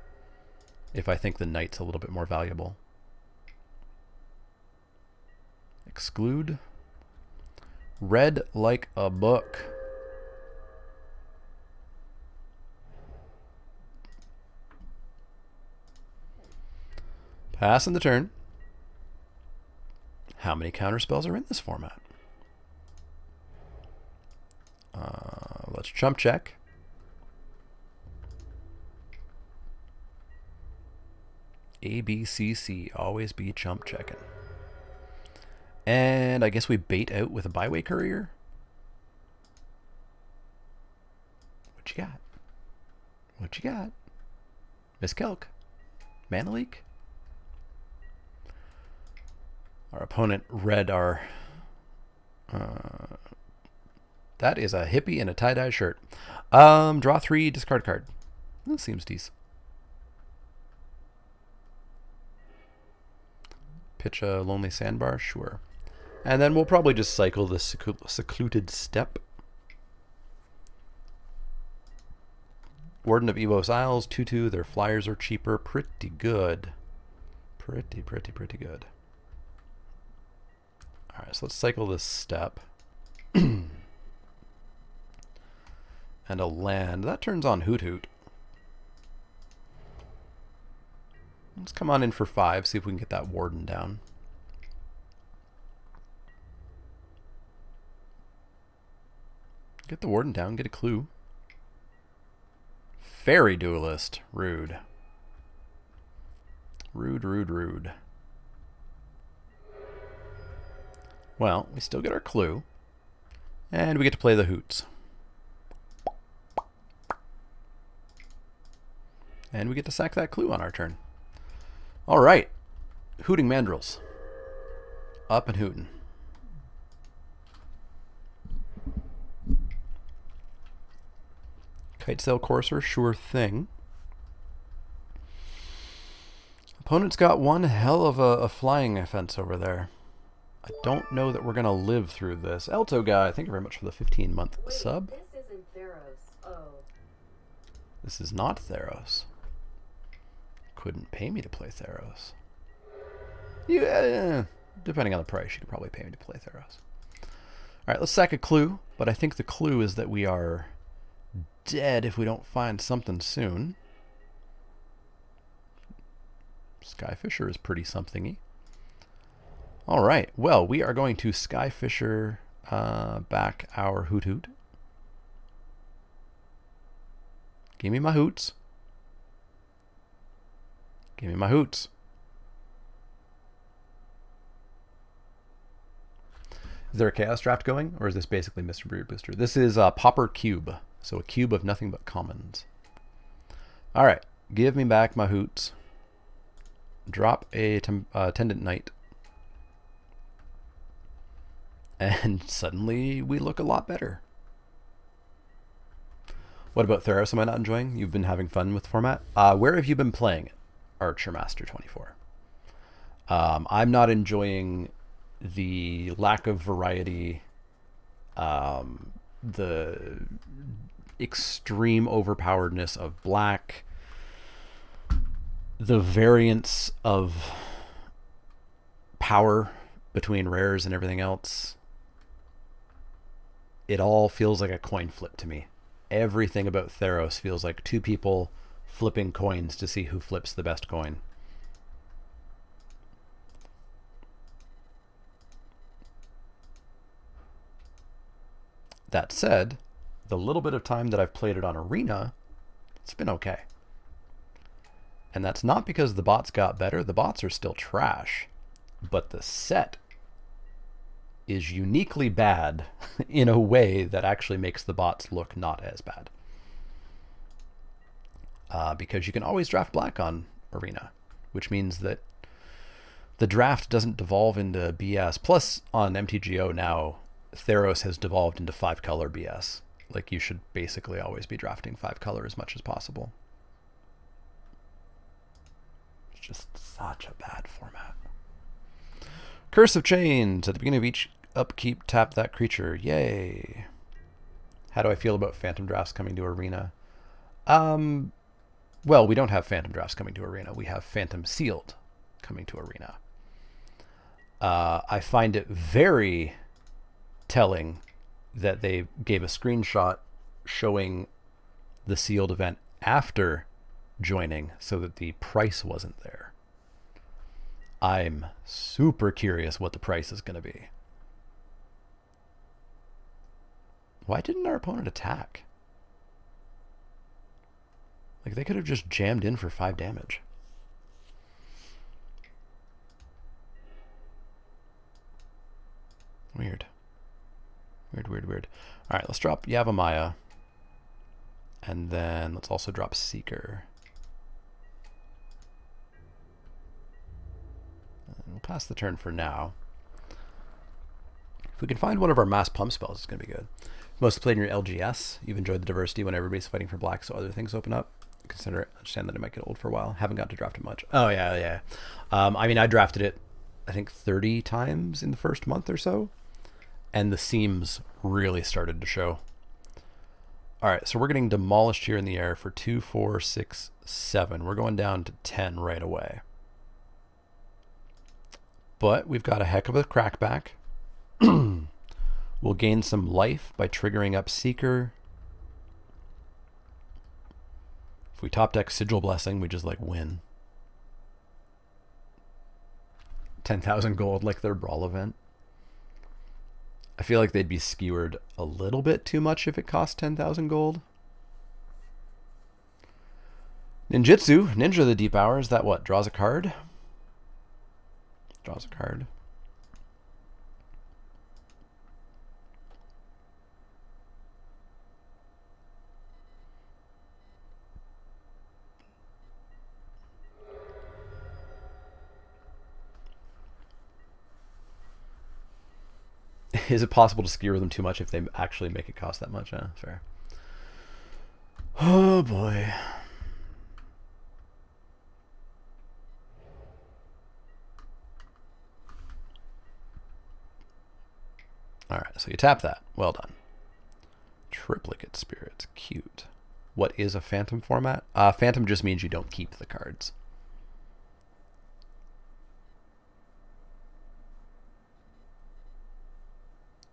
if I think the Knight's a little bit more valuable. Exclude. Read like a book. Passing the turn. How many counter spells are in this format? Let's chump check. ABCC, always be chump checking. And I guess we bait out with a Byway Courier. What you got? What you got? Miskelk. Mana Leek. Our opponent read our... that is a hippie in a tie-dye shirt. Draw 3, discard card. That seems decent. Pitch a Lonely Sandbar? Sure. And then we'll probably just cycle the Secluded Steppe. Warden of Evos Isles, 2/2. Their flyers are cheaper. Pretty good. Pretty good. Alright, so let's cycle this Steppe. And a land. That turns on Hoot Hoot. Let's come on in for 5, see if we can get that Warden down. Get the Warden down, get a clue. Fairy Duelist. Rude. Rude. Well, we still get our clue. And we get to play the Hoots. And we get to sack that clue on our turn. Alright. Hooting Mandrills. Up and hooting. Kitesail Courser, sure thing. Opponent's got one hell of a flying offense over there. I don't know that we're going to live through this. Elto Guy, thank you very much for the 15-month sub. This isn't Theros. Oh. This is not Theros. Couldn't pay me to play Theros. Yeah, depending on the price, you could probably pay me to play Theros. Alright, let's sack a clue, but I think the clue is that we are dead if we don't find something soon. Skyfisher is pretty something-y. Alright, well, we are going to Skyfisher back our Hoot Hoot. Give me my hoots. Give me my hoots. Is there a Chaos Draft going, or is this basically Mr. Breeder Booster? This is Pauper Cube, so a cube of nothing but commons. Alright, give me back my hoots. Drop a Attendant Knight. And suddenly we look a lot better. What about Theros am I not enjoying? You've been having fun with the format? Where have you been playing it? Archer Master 24. I'm not enjoying the lack of variety, the extreme overpoweredness of black, the variance of power between rares and everything else. It all feels like a coin flip to me. Everything about Theros feels like two people flipping coins to see who flips the best coin. That said, the little bit of time that I've played it on Arena, it's been okay. And that's not because the bots got better. The bots are still trash. But the set is uniquely bad in a way that actually makes the bots look not as bad. because you can always draft black on Arena, which means that the draft doesn't devolve into BS. Plus, on MTGO now, Theros has devolved into 5-color BS. Like, you should basically always be drafting 5-color as much as possible. It's just such a bad format. Curse of Chains. At the beginning of each upkeep, tap that creature. Yay. How do I feel about Phantom Drafts coming to Arena? Well, we don't have Phantom Drafts coming to Arena. We have Phantom Sealed coming to Arena. I find it very telling that they gave a screenshot showing the sealed event after joining so that the price wasn't there. I'm super curious what the price is going to be. Why didn't our opponent attack? Like, they could have just jammed in for 5 damage. Weird. Weird. All right, let's drop Yavimaya. And then let's also drop Seeker. And we'll pass the turn for now. If we can find one of our mass pump spells, it's going to be good. Most played in your LGS. You've enjoyed the diversity when everybody's fighting for black, so other things open up. Understand that it might get old for a while. Haven't got to draft it much. Oh, yeah. I mean, I drafted it, I think, 30 times in the first month or so. And the seams really started to show. All right, so we're getting demolished here in the air for 2, 4, 6, 7. We're going down to 10 right away. But we've got a heck of a crackback. We'll gain some life by triggering up Seeker. If we top deck Sigil Blessing, we just like win. 10,000 gold like their Brawl event. I feel like they'd be skewered a little bit too much if it cost 10,000 gold. Ninjutsu, Ninja of the Deep Hours, that what? Draws a card? Draws a card. Is it possible to skewer them too much if they actually make it cost that much? Yeah, fair. Oh boy. Alright, so you tap that. Well done. Triplicate Spirits. Cute. What is a Phantom format? Phantom just means you don't keep the cards.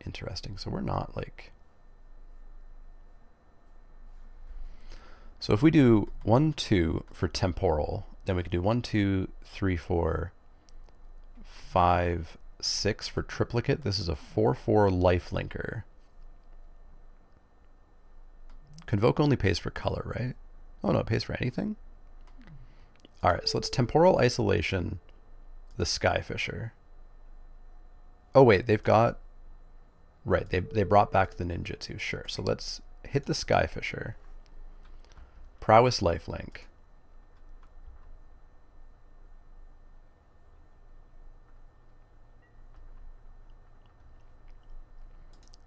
Interesting. So we're not like... So if we do 1, 2 for temporal, then we could do 1, 2, 3, 4, 5, 6 for triplicate. This is a 4/4 lifelinker. Convoke only pays for color, right? Oh no, it pays for anything? Alright, so let's temporal isolation the Skyfisher. Oh wait, they've got... Right, they brought back the ninjutsu, sure. So let's hit the Skyfisher. Prowess lifelink.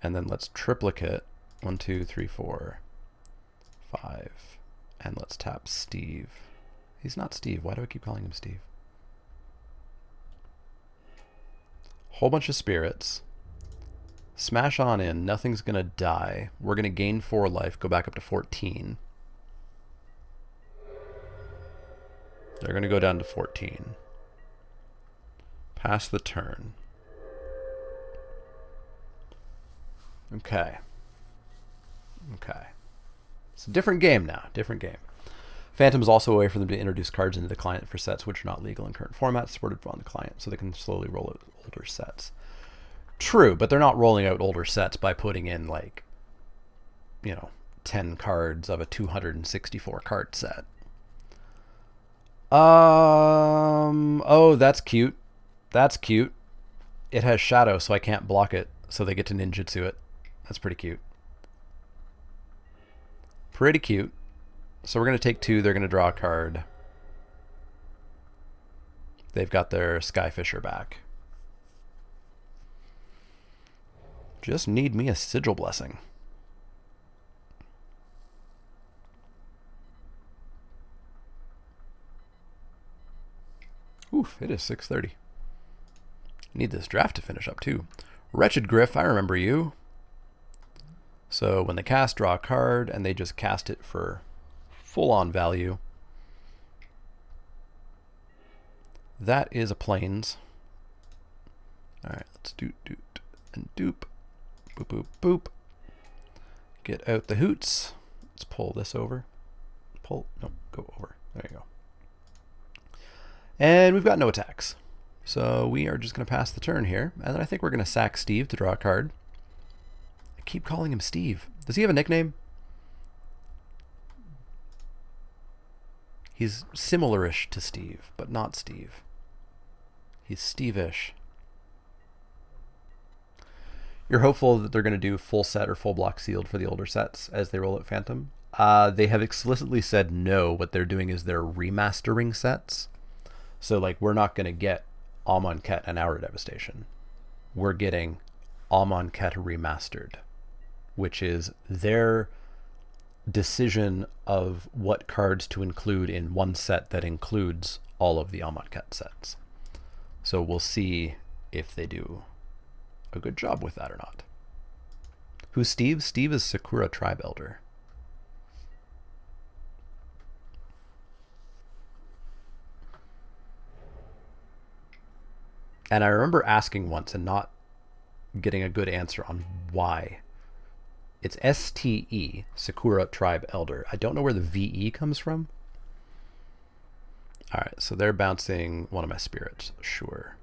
And then let's triplicate 1, 2, 3, 4, 5. And let's tap Steve. He's not Steve. Why do I keep calling him Steve? Whole bunch of spirits. Smash on in. Nothing's going to die. We're going to gain 4 life, go back up to 14. They're going to go down to 14. Pass the turn. Okay. Okay. It's a different game now. Different game. Phantom is also a way for them to introduce cards into the client for sets which are not legal in current formats, supported on the client, so they can slowly roll out older sets. True, but they're not rolling out older sets by putting in, like, 10 cards of a 264 card set. Oh, that's cute. That's cute. It has shadow, so I can't block it, so they get to ninjutsu it. That's pretty cute. Pretty cute. So we're going to take 2. They're going to draw a card. They've got their Skyfisher back. Just need me a Sigil Blessing. Oof, it is 6:30. Need this draft to finish up too. Wretched Griff, I remember you. So when they cast, draw a card, and they just cast it for full-on value. That is a Plains. Alright, let's doot and doop. Boop, boop, boop. Get out the hoots. Let's pull this over. Pull, no, go over. There you go. And we've got no attacks. So we are just going to pass the turn here. And then I think we're going to sack Steve to draw a card. I keep calling him Steve. Does he have a nickname? He's similar-ish to Steve, but not Steve. He's Steve-ish. You're hopeful that they're going to do full set or full block sealed for the older sets as they roll out Phantom. They have explicitly said no. What they're doing is they're remastering sets. So like we're not going to get Amonkhet and Hour Devastation. We're getting Amonkhet Remastered, which is their decision of what cards to include in one set that includes all of the Amonkhet sets. So we'll see if they do a good job with that or not. Who's Steve? Steve is Sakura Tribe Elder. And I remember asking once and not getting a good answer on why. It's STE, Sakura Tribe Elder. I don't know where the VE comes from. All right, so they're bouncing one of my spirits, sure.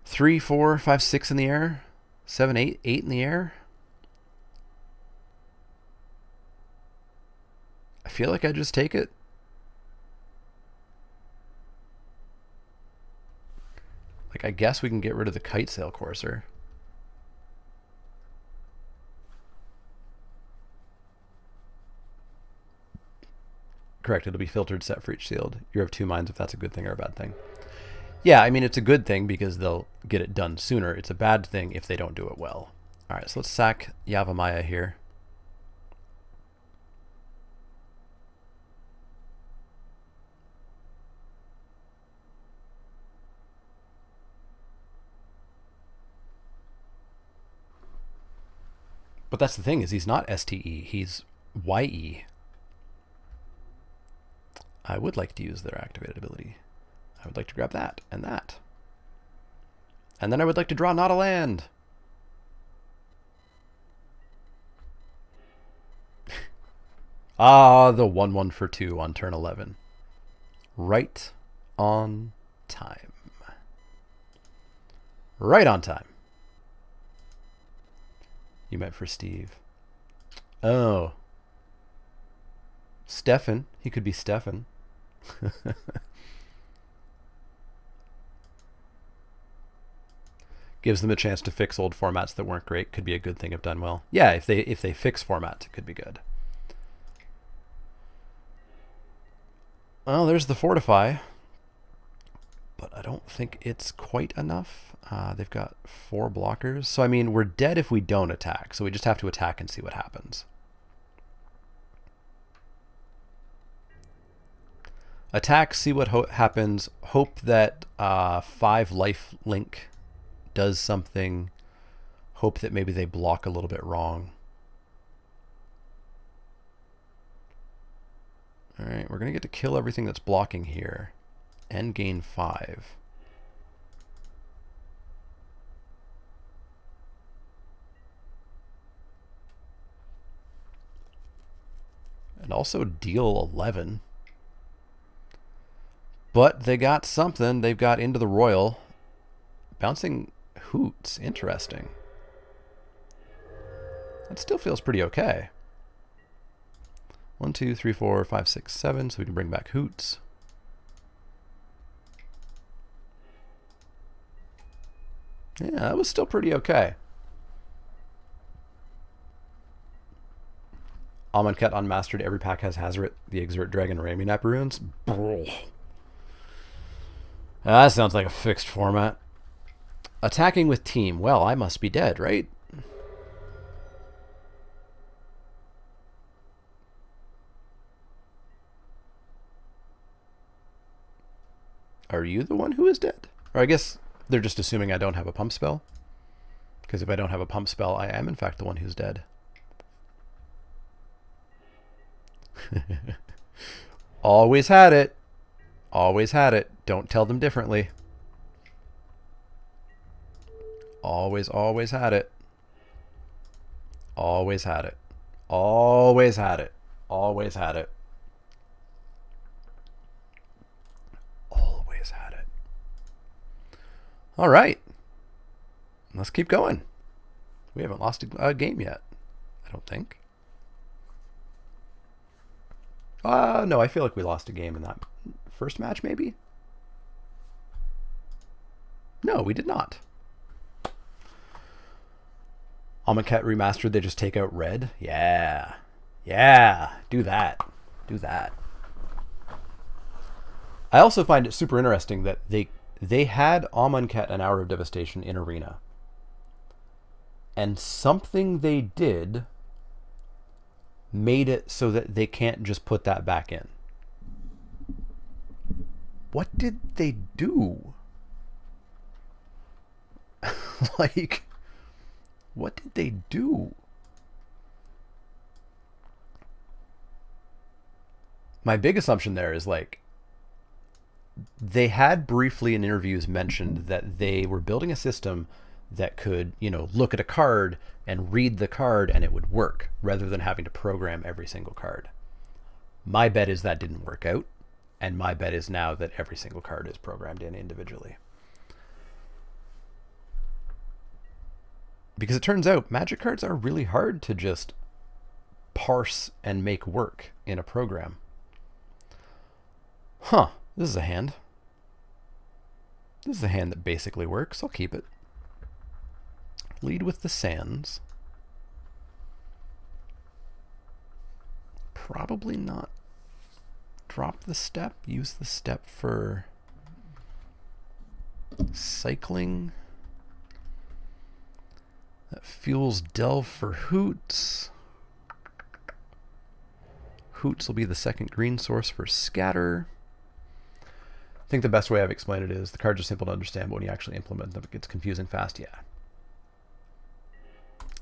3, 4, 5, 6 in the air. 7, 8, 8 in the air. I feel like I just take it. Like, I guess we can get rid of the Kite Sail Courser. Correct, it'll be filtered set for each sealed. You're of 2 minds if that's a good thing or a bad thing. Yeah, I mean, it's a good thing because they'll get it done sooner. It's a bad thing if they don't do it well. All right, so let's sack Yavimaya here. But that's the thing, is he's not STE, he's YE. I would like to use their activated ability. I would like to grab that and that. And then I would like to draw not a land. Ah, the 1/1 for 2 on turn 11. Right on time. Right on time. You meant for Steve. Oh. Stefan. He could be Stefan. Gives them a chance to fix old formats that weren't great. Could be a good thing if done well. Yeah, if they fix formats, it could be good. Well, there's the Fortify. But I don't think it's quite enough. They've got 4 blockers. So, I mean, we're dead if we don't attack. So we just have to attack and see what happens. Attack, see what happens. Hope that 5 life link does something. Hope that maybe they block a little bit wrong. All right, we're going to get to kill everything that's blocking here and gain 5. And also deal 11. But they got something. They've got Into the Royal. Bouncing Hoots. Interesting. That still feels pretty okay. 1, 2, 3, 4, 5, 6, 7. So we can bring back Hoots. Yeah, that was still pretty okay. Amonkhet Unmastered. Every pack has Hazoret, the Exert Dragon, Raminap runes. Bro. That sounds like a fixed format. Attacking with team. Well, I must be dead, right? Are you the one who is dead? Or I guess they're just assuming I don't have a pump spell. Because if I don't have a pump spell, I am in fact the one who's dead. Always had it. Always had it. Don't tell them differently. Always, always had it. Always had it. Always had it. Always had it. Always had it. All right. Let's keep going. We haven't lost a game yet, I don't think. No, I feel like we lost a game in that first match, maybe? No, we did not. Amonkhet Remastered, they just take out red? Yeah. Yeah. Do that. Do that. I also find it super interesting that they had Amonkhet an Hour of Devastation in Arena. And something they did made it so that they can't just put that back in. What did they do? Like, what did they do? My big assumption there is like, they had briefly in interviews mentioned that they were building a system that could, you know, look at a card and read the card and it would work rather than having to program every single card. My bet is that didn't work out, and my bet is now that every single card is programmed in individually. Because it turns out Magic cards are really hard to just parse and make work in a program. Huh, this is a hand. This is a hand that basically works. I'll keep it. Lead with the Sands. Probably not. Drop the step. Use the step for cycling. That fuels Delve for Hoots. Hoots will be the second green source for Scatter. I think the best way I've explained it is the cards are simple to understand, but when you actually implement them, it gets confusing fast. Yeah.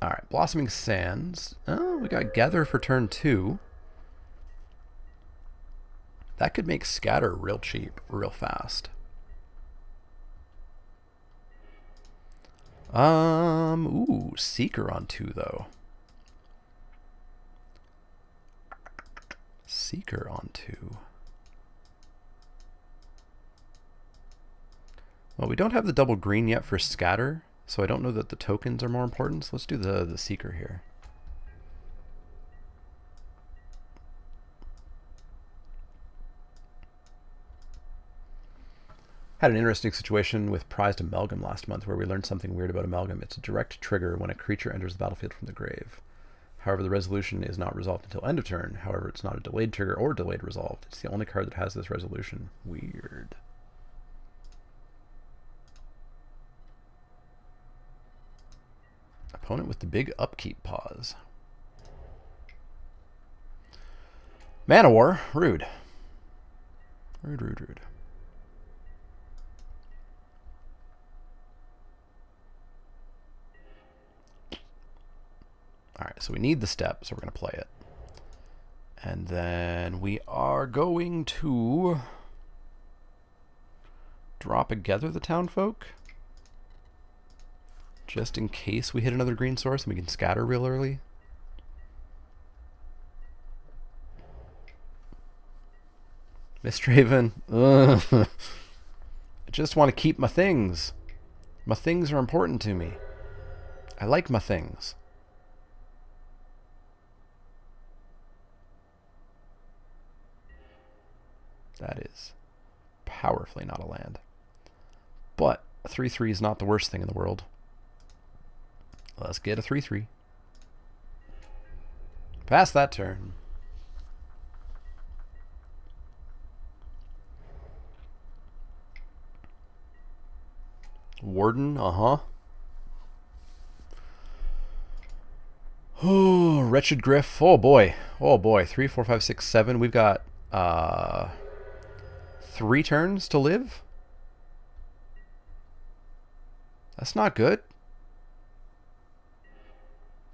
All right, Blossoming Sands. Oh, we got Gather for turn 2. That could make Scatter real cheap, real fast. Ooh, Seeker on 2 though. Seeker on 2. Well, we don't have the double green yet for Scatter, so I don't know that the tokens are more important. So let's do the Seeker here. Had an interesting situation with Prized Amalgam last month where we learned something weird about Amalgam. It's a direct trigger when a creature enters the battlefield from the grave. However, the resolution is not resolved until end of turn. However, it's not a delayed trigger or delayed resolved. It's the only card that has this resolution. Weird. Opponent with the big upkeep pause. Mana War. Rude. Rude, rude, rude. Alright, so we need the step, so we're going to play it. And then we are going to drop a Gather the Townfolk. Just in case we hit another green source and we can scatter real early. Mistraven. I just want to keep my things. My things are important to me. I like my things. That is powerfully not a land. But a 3/3 is not the worst thing in the world. Let's get a 3/3. Pass that turn. Warden, Oh, Wretched Griff. Oh boy. Oh boy. 3, 4, 5, 6, 7. We've got 3 turns to live. That's not good.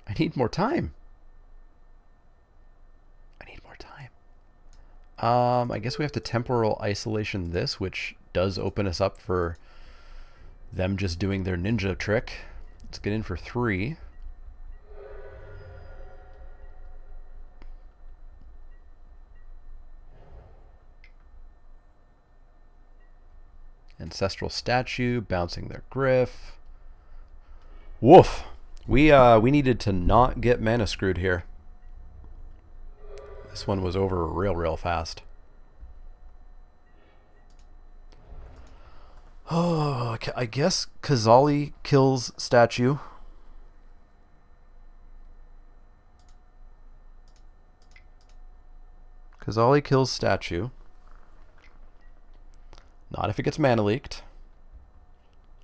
I need more time. I guess we have to temporal isolation this, which does open us up for them just doing their ninja trick. Let's get in for 3. Ancestral Statue, bouncing their Griff. Woof. We needed to not get mana screwed here. This one was over real fast. Oh, I guess Kazali kills Statue. Kazali kills Statue. Not if it gets mana leaked.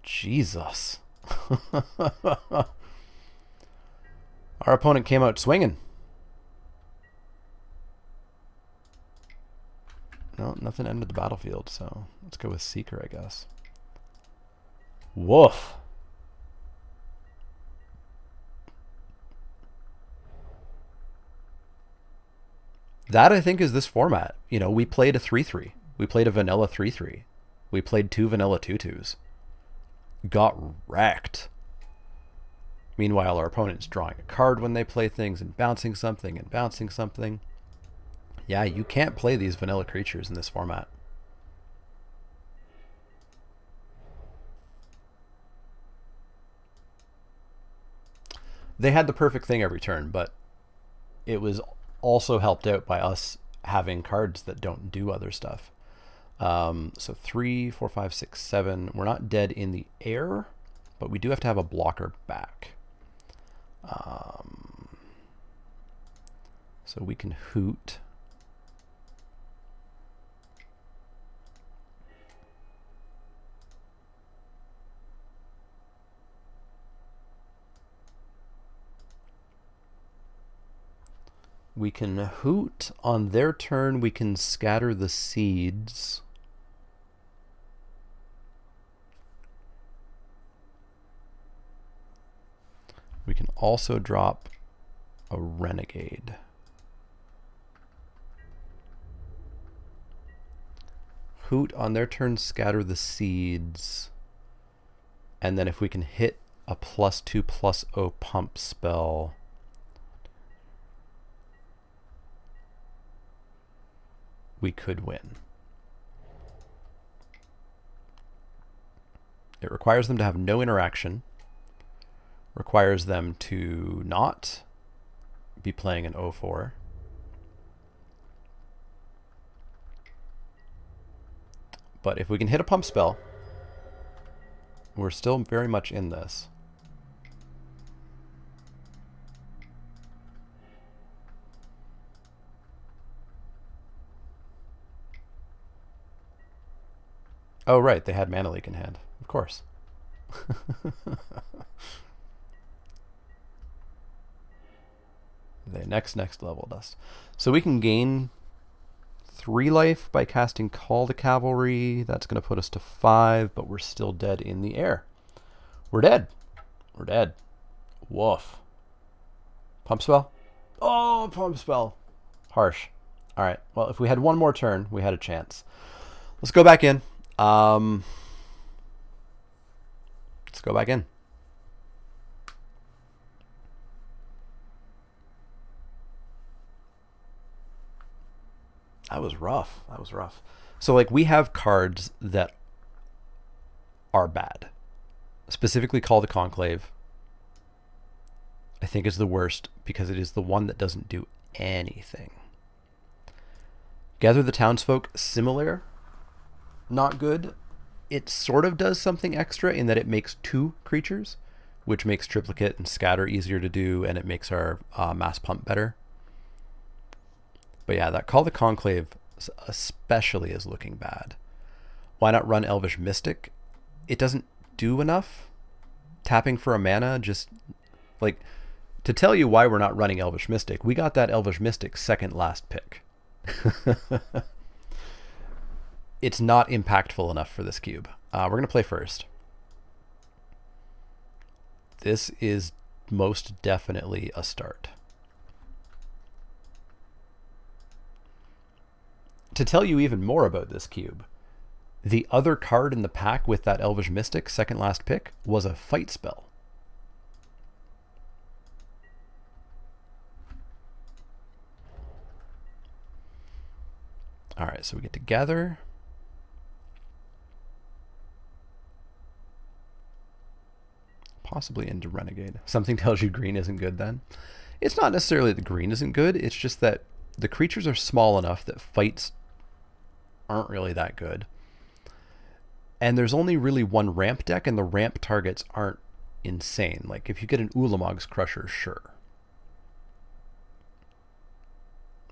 Jesus. Our opponent came out swinging. No, nothing ended the battlefield, so let's go with Seeker, I guess. Woof. That, I think, is this format. You know, we played a 3-3. We played a vanilla 3-3. We played 2 vanilla 2-2s. Got wrecked. Meanwhile, our opponent's drawing a card when they play things and bouncing something and bouncing something. Yeah, you can't play these vanilla creatures in this format. They had the perfect thing every turn, but it was also helped out by us having cards that don't do other stuff. So 3, 4, 5, 6, 7. We're not dead in the air, but we do have to have a blocker back. So we can hoot. We can hoot. On their turn, we can scatter the seeds. We can also drop a renegade. Hoot. On their turn, scatter the seeds. And then if we can hit a +2/+0 pump spell, we could win. It requires them to have no interaction. Requires them to not be playing an 0-4. But if we can hit a pump spell, we're still very much in this. Oh, right, they had Mana Leak in hand. Of course. The next level dust. So we can gain 3 life by casting Call to Cavalry. That's going to put us to 5, but we're still dead in the air. We're dead. We're dead. Woof. Pump spell? Oh, pump spell. Harsh. All right. Well, if we had one more turn, we had a chance. Let's go back in. Let's go back in. That was rough. That was rough. So, like, we have cards that are bad. Specifically Call the Conclave, I think, is the worst because it is the one that doesn't do anything. Gather the Townsfolk, similar. Not good. It sort of does something extra in that it makes 2 creatures, which makes Triplicate and Scatter easier to do, and it makes our Mass Pump better. But yeah, that Call the Conclave especially is looking bad. Why not run Elvish Mystic? It doesn't do enough. Tapping for a mana, just like, to tell you why we're not running Elvish Mystic, we got that Elvish Mystic second last pick. It's not impactful enough for this cube. We're going to play first. This is most definitely a start. To tell you even more about this cube, the other card in the pack with that Elvish Mystic second last pick was a fight spell. All right, so we get to gather. Possibly into Renegade. Something tells you green isn't good then. It's not necessarily that green isn't good, it's just that the creatures are small enough that fights aren't really that good. And there's only really one ramp deck, and the ramp targets aren't insane. Like, if you get an Ulamog's Crusher, sure.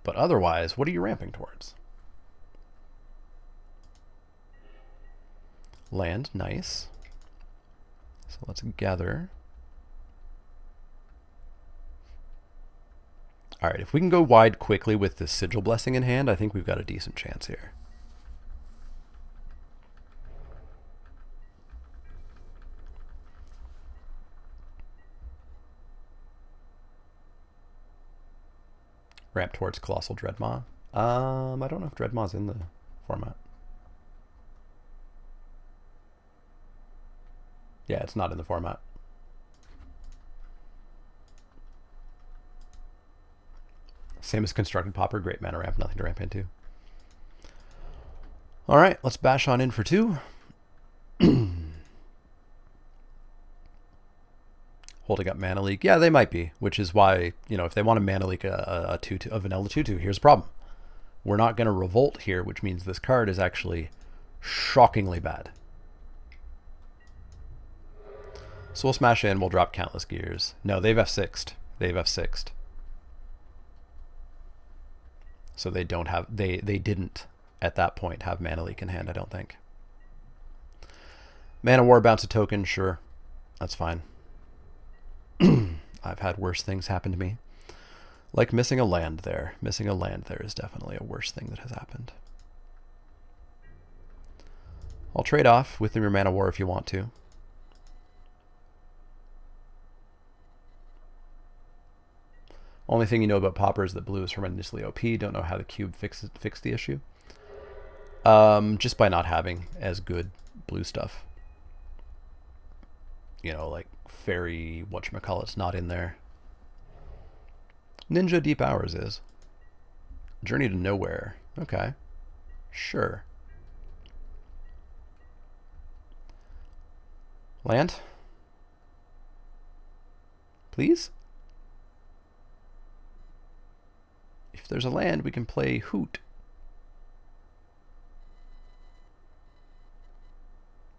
But otherwise, what are you ramping towards? Land, nice. So let's gather. All right, if we can go wide quickly with this Sigil Blessing in hand, I think we've got a decent chance here. Ramp towards Colossal Dreadmaw. I don't know if Dreadmaw's in the format. Yeah, it's not in the format. Same as Constructed Pauper, great mana ramp, nothing to ramp into. All right, let's bash on in for 2. Holding up Mana Leak. Yeah, they might be, which is why, you know, if they want to Mana Leak a 2/2, a vanilla 2/2, here's the problem. We're not going to revolt here, which means this card is actually shockingly bad. So we'll smash in, we'll drop Countless Gears. No, they've F6'd. They've F6'd. So they don't have, they didn't at that point have Mana Leak in hand, I don't think. Mana War, bounce a token, sure. That's fine. I've had worse things happen to me. Like missing a land there. Missing a land there is definitely a worse thing that has happened. I'll trade off with your Mana War if you want to. Only thing you know about Pauper is that blue is horrendously OP. Don't know how the cube fixed the issue. Just by not having as good blue stuff. You know, like Fairy, whatchamacallit's not in there. Ninja Deep Hours is. Journey to Nowhere. Okay. Sure. Land? Please? If there's a land, we can play Hoot.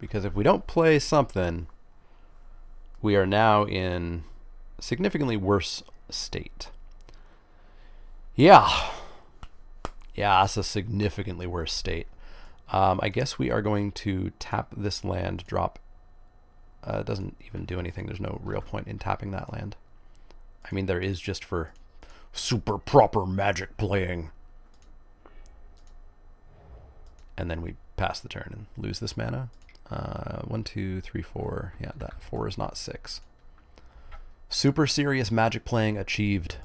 Because if we don't play something, we are now in a significantly worse state. Yeah. Yeah, that's a significantly worse state. I guess we are going to tap this land, drop. It doesn't even do anything. There's no real point in tapping that land. I mean, there is just for super proper Magic playing. And then we pass the turn and lose this mana. 1, 2, 3, 4. Yeah, that 4 is not 6. Super serious Magic playing achieved.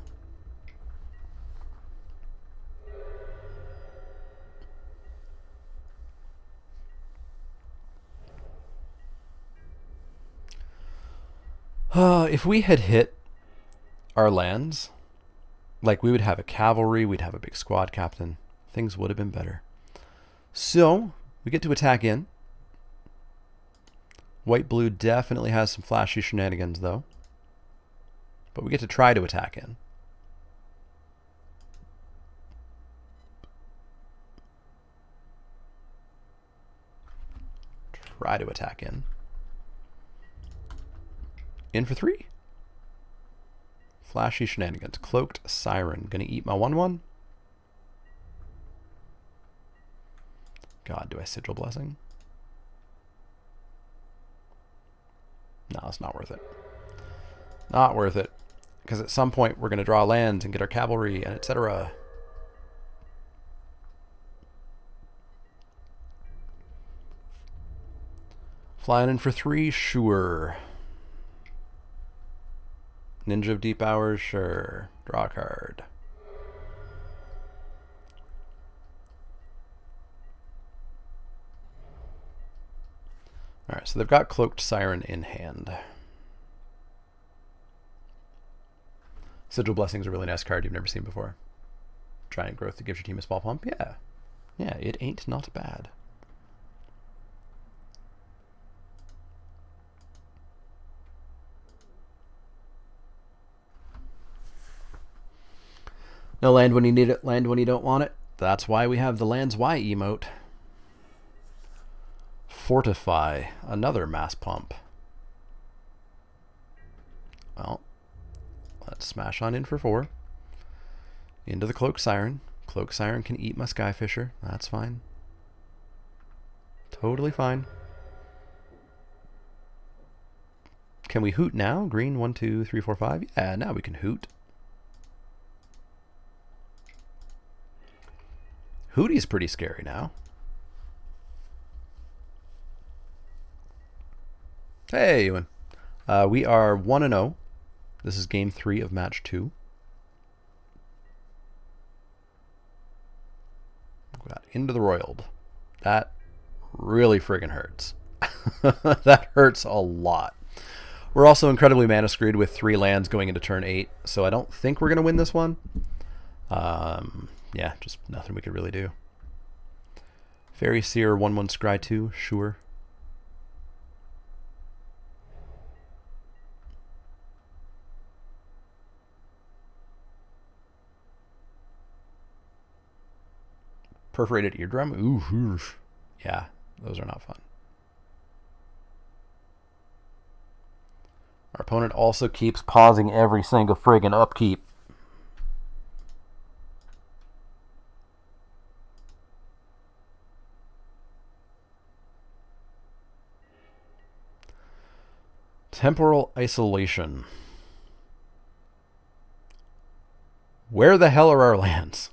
If we had hit our lands, like we would have a cavalry, we'd have a big squad captain, things would have been better. So, we get to attack in. White-blue definitely has some flashy shenanigans, though. But we get to try to attack in. Try to attack in. In for 3. Flashy shenanigans. Cloaked Siren. Gonna eat my 1/1. God, do I Sigil Blessing? No, it's not worth it. Not worth it. Because at some point we're going to draw lands and get our cavalry and etc. Flying in for 3? Sure. Ninja of Deep Hours? Sure. Draw a card. Alright, so they've got Cloaked Siren in hand. Sigil Blessing is a really nice card you've never seen before. Giant growth that gives your team a small pump? Yeah. Yeah, it ain't not bad. No land when you need it, land when you don't want it. That's why we have the Lands Y emote. Fortify, another mass pump. Well, let's smash on in for 4. Into the Cloak Siren. Cloak Siren can eat my Skyfisher. That's fine. Totally fine. Can we hoot now? Green, 1, 2, 3, 4, 5. Yeah, now we can hoot. Hootie's pretty scary now. Hey, Ewan. We are 1-0. This is game 3 of match 2. We got into the Roiled. That really friggin' hurts. That hurts a lot. We're also incredibly mana screwed with 3 lands going into turn 8, so I don't think we're going to win this one. Yeah, just nothing we could really do. Fairy Seer, 1/1 Scry 2, sure. Perforated Eardrum? Ooh, yeah, those are not fun. Our opponent also keeps pausing every single friggin' upkeep. Temporal Isolation. Where the hell are our lands?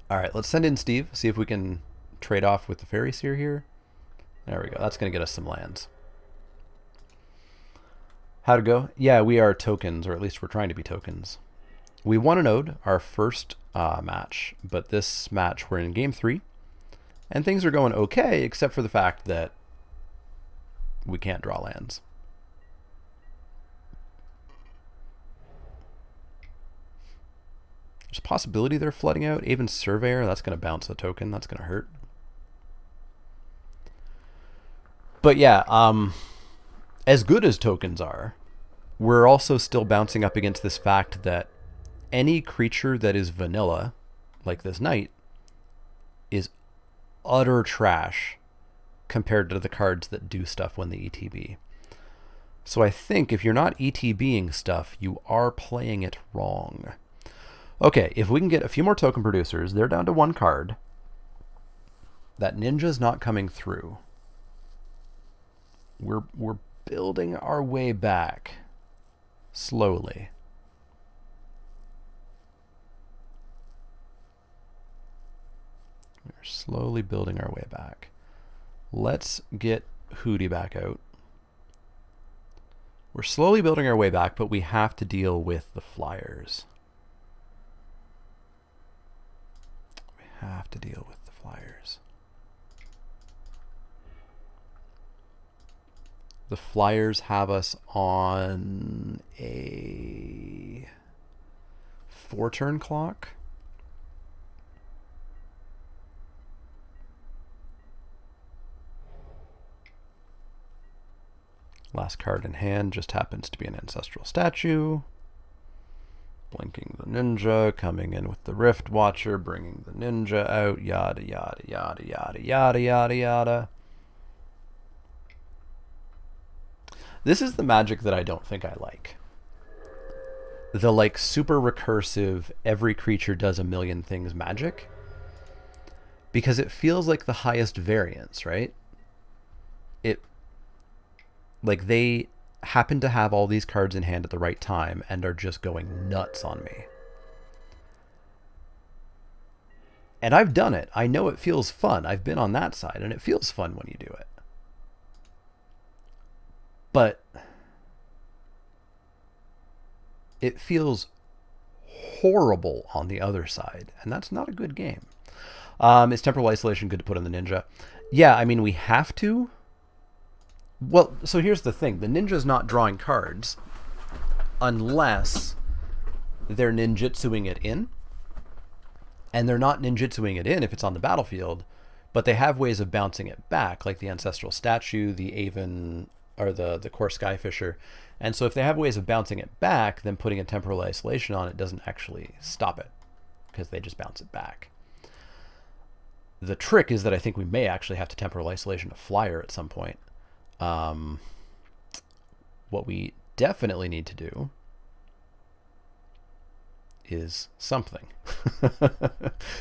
Alright, let's send in Steve, see if we can trade off with the Fairy Seer here. There we go. That's going to get us some lands. How'd it go? Yeah, we are tokens, or at least we're trying to be tokens. We won an ode, our first match, but this match we're in game 3, and things are going okay, except for the fact that we can't draw lands. There's a possibility they're flooding out. Even Surveyor, that's going to bounce a token. That's going to hurt. But yeah, as good as tokens are, we're also still bouncing up against this fact that any creature that is vanilla, like this knight, is utter trash compared to the cards that do stuff when they ETB. So I think if you're not ETBing stuff, you are playing it wrong. Okay, if we can get a few more token producers, they're down to 1 card. That ninja's not coming through. We're building our way back slowly. We're slowly building our way back. Let's get Hootie back out. We're slowly building our way back, but we have to deal with the flyers. We have to deal with the flyers. The flyers have us on a 4-turn clock. Last card in hand just happens to be an ancestral statue. Blinking the ninja, coming in with the Rift Watcher, bringing the ninja out, yada, yada, yada, yada, yada, yada, yada. This is the Magic that I don't think I like. the like super recursive, every creature does a million things magic, because it feels like the highest variance, right? It, like, they happen to have all these cards in hand at the right time and are just going nuts on me. And I've done it. I know it feels fun. I've been on that side, and it feels fun when you do it. But it feels horrible on the other side, and that's not a good game. Is Temporal Isolation good to put in the Ninja? Yeah, I mean, we have to. Well, so here's the thing. The Ninja's not drawing cards unless they're ninjutsuing it in. And they're not ninjutsuing it in if it's on the battlefield, but they have ways of bouncing it back, like the Ancestral Statue, the Aven, or the Core Skyfisher. And so if they have ways of bouncing it back, then putting a Temporal Isolation on it doesn't actually stop it, because they just bounce it back. The trick is that I think we may actually have to Temporal Isolation a flyer at some point. What we definitely need to do is something.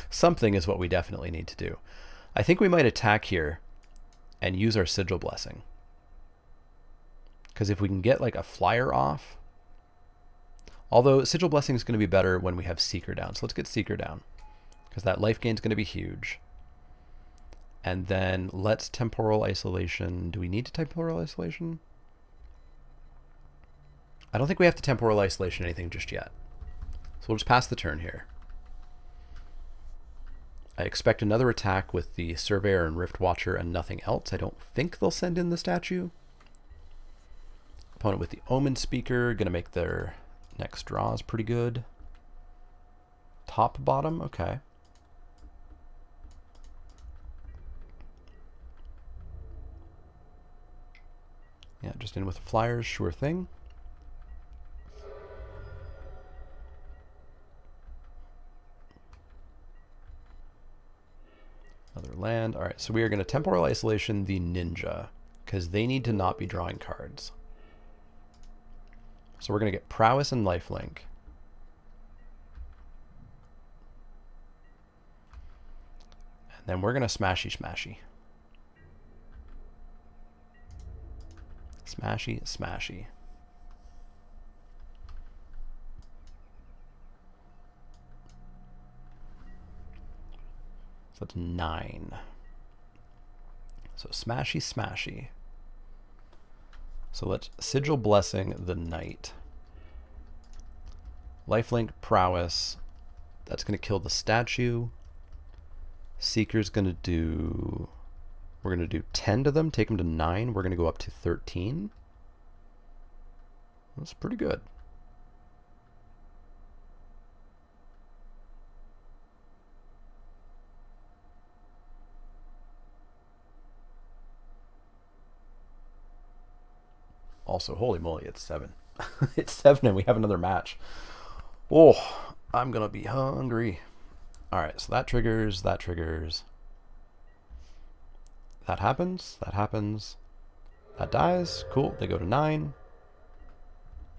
Something is what we definitely need to do. I think we might attack here and use our Sigil Blessing. Because if we can get like a flyer off, although Sigil Blessing is going to be better when we have Seeker down. So let's get Seeker down, because that life gain is going to be huge. And then let's Temporal Isolation. Do we need to Temporal Isolation? I don't think we have to Temporal Isolation anything just yet. So we'll just pass the turn here. I expect another attack with the Surveyor and Rift Watcher and nothing else. I don't think they'll send in the statue. Opponent with the Omen Speaker, going to make their next draws pretty good. Top, bottom, okay. Yeah, just in with the flyers, sure thing. Another land. All right, so we are going to Temporal Isolation the Ninja, because they need to not be drawing cards. So we're going to get Prowess and Lifelink. And then we're going to Smashy Smashy. Smashy Smashy. So that's 9. So Smashy Smashy. So let's Sigil Blessing the Knight. Lifelink Prowess. That's going to kill the statue. Seeker's going to do... We're going to do 10 to them, take them to 9. We're going to go up to 13. That's pretty good. Also, holy moly, it's 7. It's 7 and we have another match. Oh, I'm going to be hungry. All right, so that triggers, that triggers. That happens, that happens. That dies. Cool, they go to 9.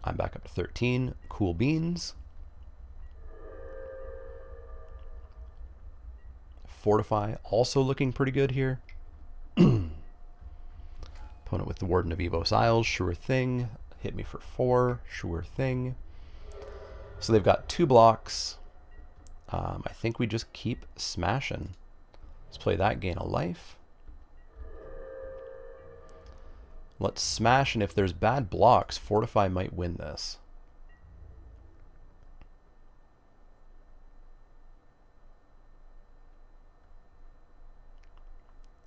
I'm back up to 13. Cool beans. Fortify, also looking pretty good here. Opponent with the Warden of Evos Isles, sure thing. Hit me for 4, sure thing. So they've got 2 blocks. I think we just keep smashing. Let's play that, gain a life. Let's smash, and if there's bad blocks, Fortify might win this.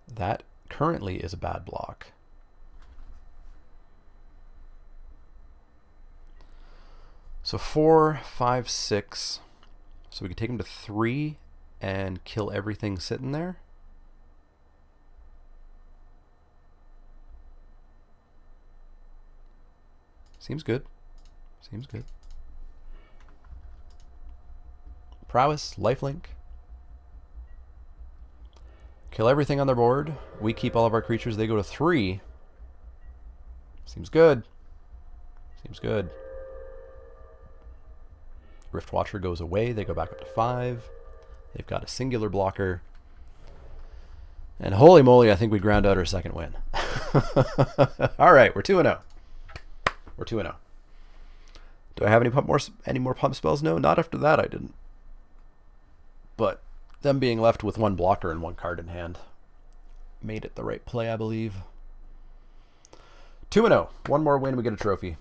That currently is a bad block. So 4, 5, 6. So we can take him to 3 and kill everything sitting there. Seems good. Seems good. Prowess, lifelink. Kill everything on their board. We keep all of our creatures. They go to 3. Seems good. Seems good. Rift Watcher goes away. They go back up to 5. They've got a singular blocker. And holy moly, I think we ground out our second win. All right, we're 2-0. We're 2-0. Do I have any more pump spells? No, not after that I didn't. But them being left with one blocker and one card in hand made it the right play, I believe. 2-0. One more win, we get a trophy.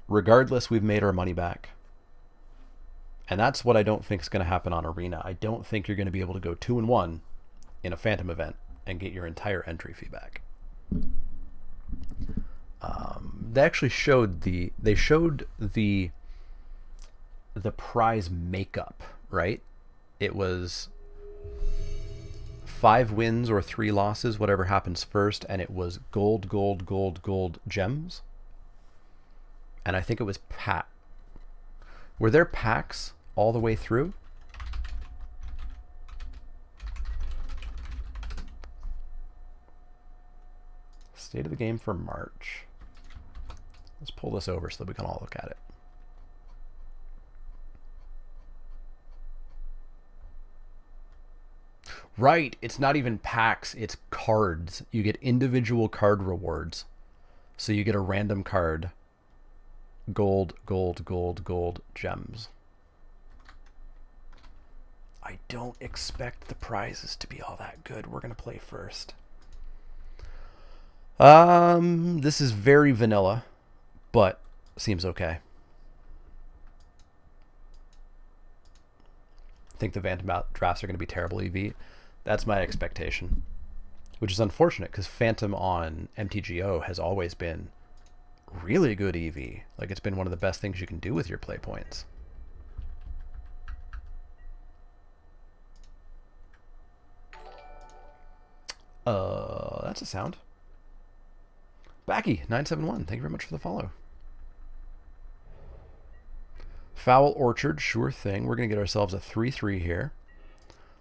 Regardless, we've made our money back. And that's what I don't think is going to happen on Arena. I don't think you're going to be able to go 2-1 in a Phantom event and get your entire entry fee back. They actually showed the prize makeup, right? It was 5 wins or 3 losses, whatever happens first, and it was gold, gold, gold, gold gems. And I think it was pack. Were there packs all the way through? State of the game for March. Let's pull this over so that we can all look at it. Right, it's not even packs, it's cards. You get individual card rewards. So you get a random card. Gold, gold, gold, gold, gems. I don't expect the prizes to be all that good. We're going to play first. This is very vanilla, but seems okay. I think the Phantom drafts are going to be terrible EV. That's my expectation, which is unfortunate because Phantom on MTGO has always been really good EV. Like, it's been one of the best things you can do with your play points. That's a sound. Backy971, thank you very much for the follow. Foul Orchard, sure thing. We're going to get ourselves a 3-3 here.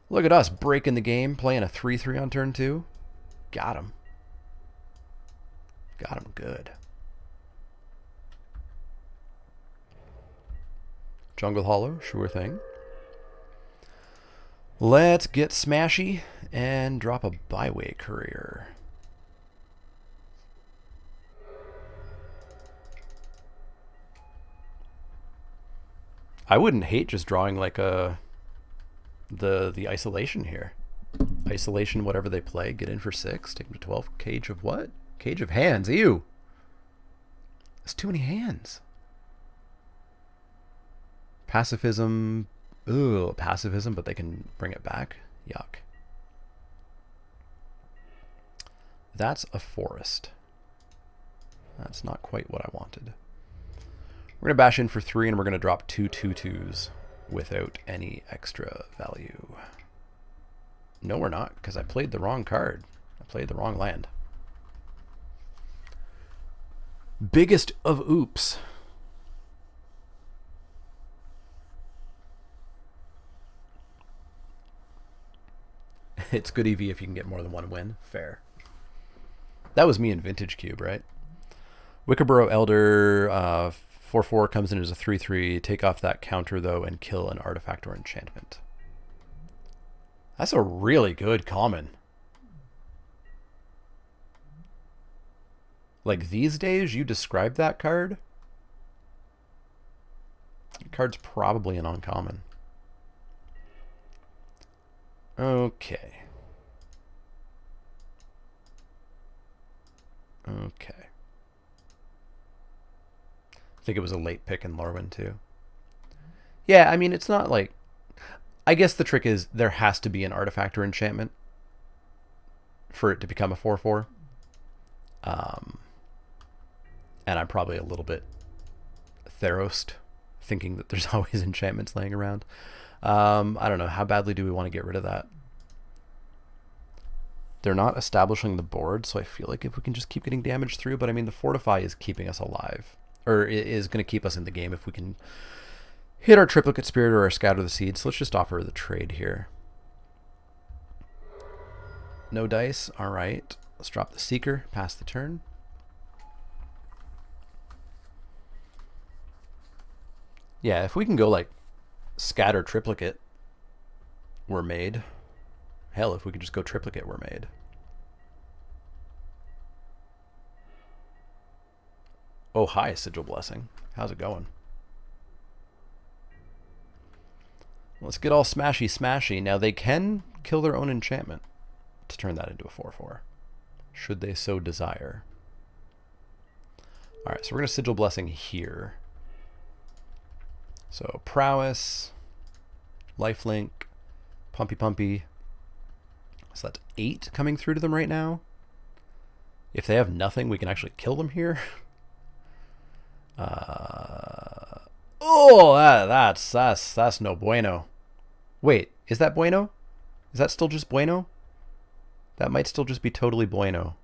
Look at us breaking the game, playing a 3-3 on turn 2. Got him. Got him good. Jungle Hollow, sure thing. Let's get smashy and drop a Byway Courier. I wouldn't hate just drawing like the isolation here. Isolation, whatever they play, get in for 6, take them to 12. Cage of what? Cage of Hands. Ew. That's too many hands. Pacifism. Ooh, pacifism, but they can bring it back. Yuck. That's a forest. That's not quite what I wanted. We're going to bash in for 3, and we're going to drop 2 2/2s without any extra value. No, we're not, because I played the wrong card. I played the wrong land. Biggest of oops. It's good EV if you can get more than 1 win. Fair. That was me in Vintage Cube, right? Wickerboro Elder, 4/4 comes in as a 3/3. Take off that counter, though, and kill an artifact or enchantment. That's a really good common. Like, these days, you describe that card. The card's probably an uncommon. Okay. Okay. I think it was a late pick in Lorwyn, too. Yeah, I mean, it's not like... I guess the trick is there has to be an artifact or enchantment for it to become a 4/4. And I'm probably a little bit Therost, thinking that there's always enchantments laying around. I don't know. How badly do we want to get rid of that? They're not establishing the board, so I feel like if we can just keep getting damage through, but I mean, the Fortify is keeping us alive, or is going to keep us in the game if we can hit our Triplicate Spirit or our Scatter the Seeds. So let's just offer the trade here. No dice. All right. Let's drop the Seeker, pass the turn. Yeah, if we can go like scatter triplicate, we're made. Hell, if we could just go triplicate, we're made. Oh, hi, Sigil Blessing. How's it going? Let's get all smashy smashy. Now they can kill their own enchantment to turn that into a 4/4, should they so desire. All right, so we're going to Sigil Blessing here. So Prowess, Lifelink, Pumpy Pumpy. So that's 8 coming through to them right now. If they have nothing, we can actually kill them here. Oh, that's no bueno. Wait, is that bueno? Is that still just bueno? That might still just be totally bueno.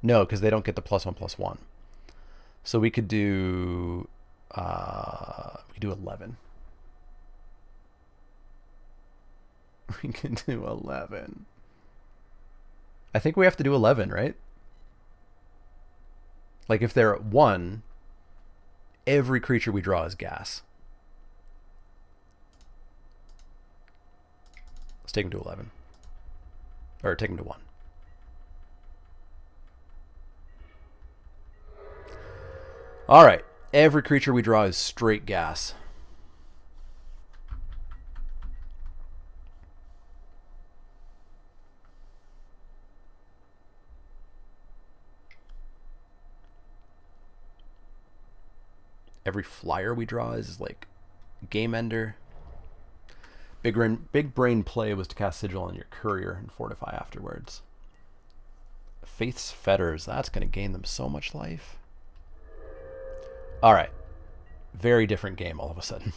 No, because they don't get the +1/+1. So we could do 11. We can do 11. I think we have to do 11, right? Like if they're at 1, every creature we draw is gas. Let's take them to 11. Or take them to 1. All right. Every creature we draw is straight gas. Every flyer we draw is like game ender. Big brain play was to cast Sigil on your courier and fortify afterwards. Faith's Fetters, that's going to gain them so much life. All right. Very different game all of a sudden.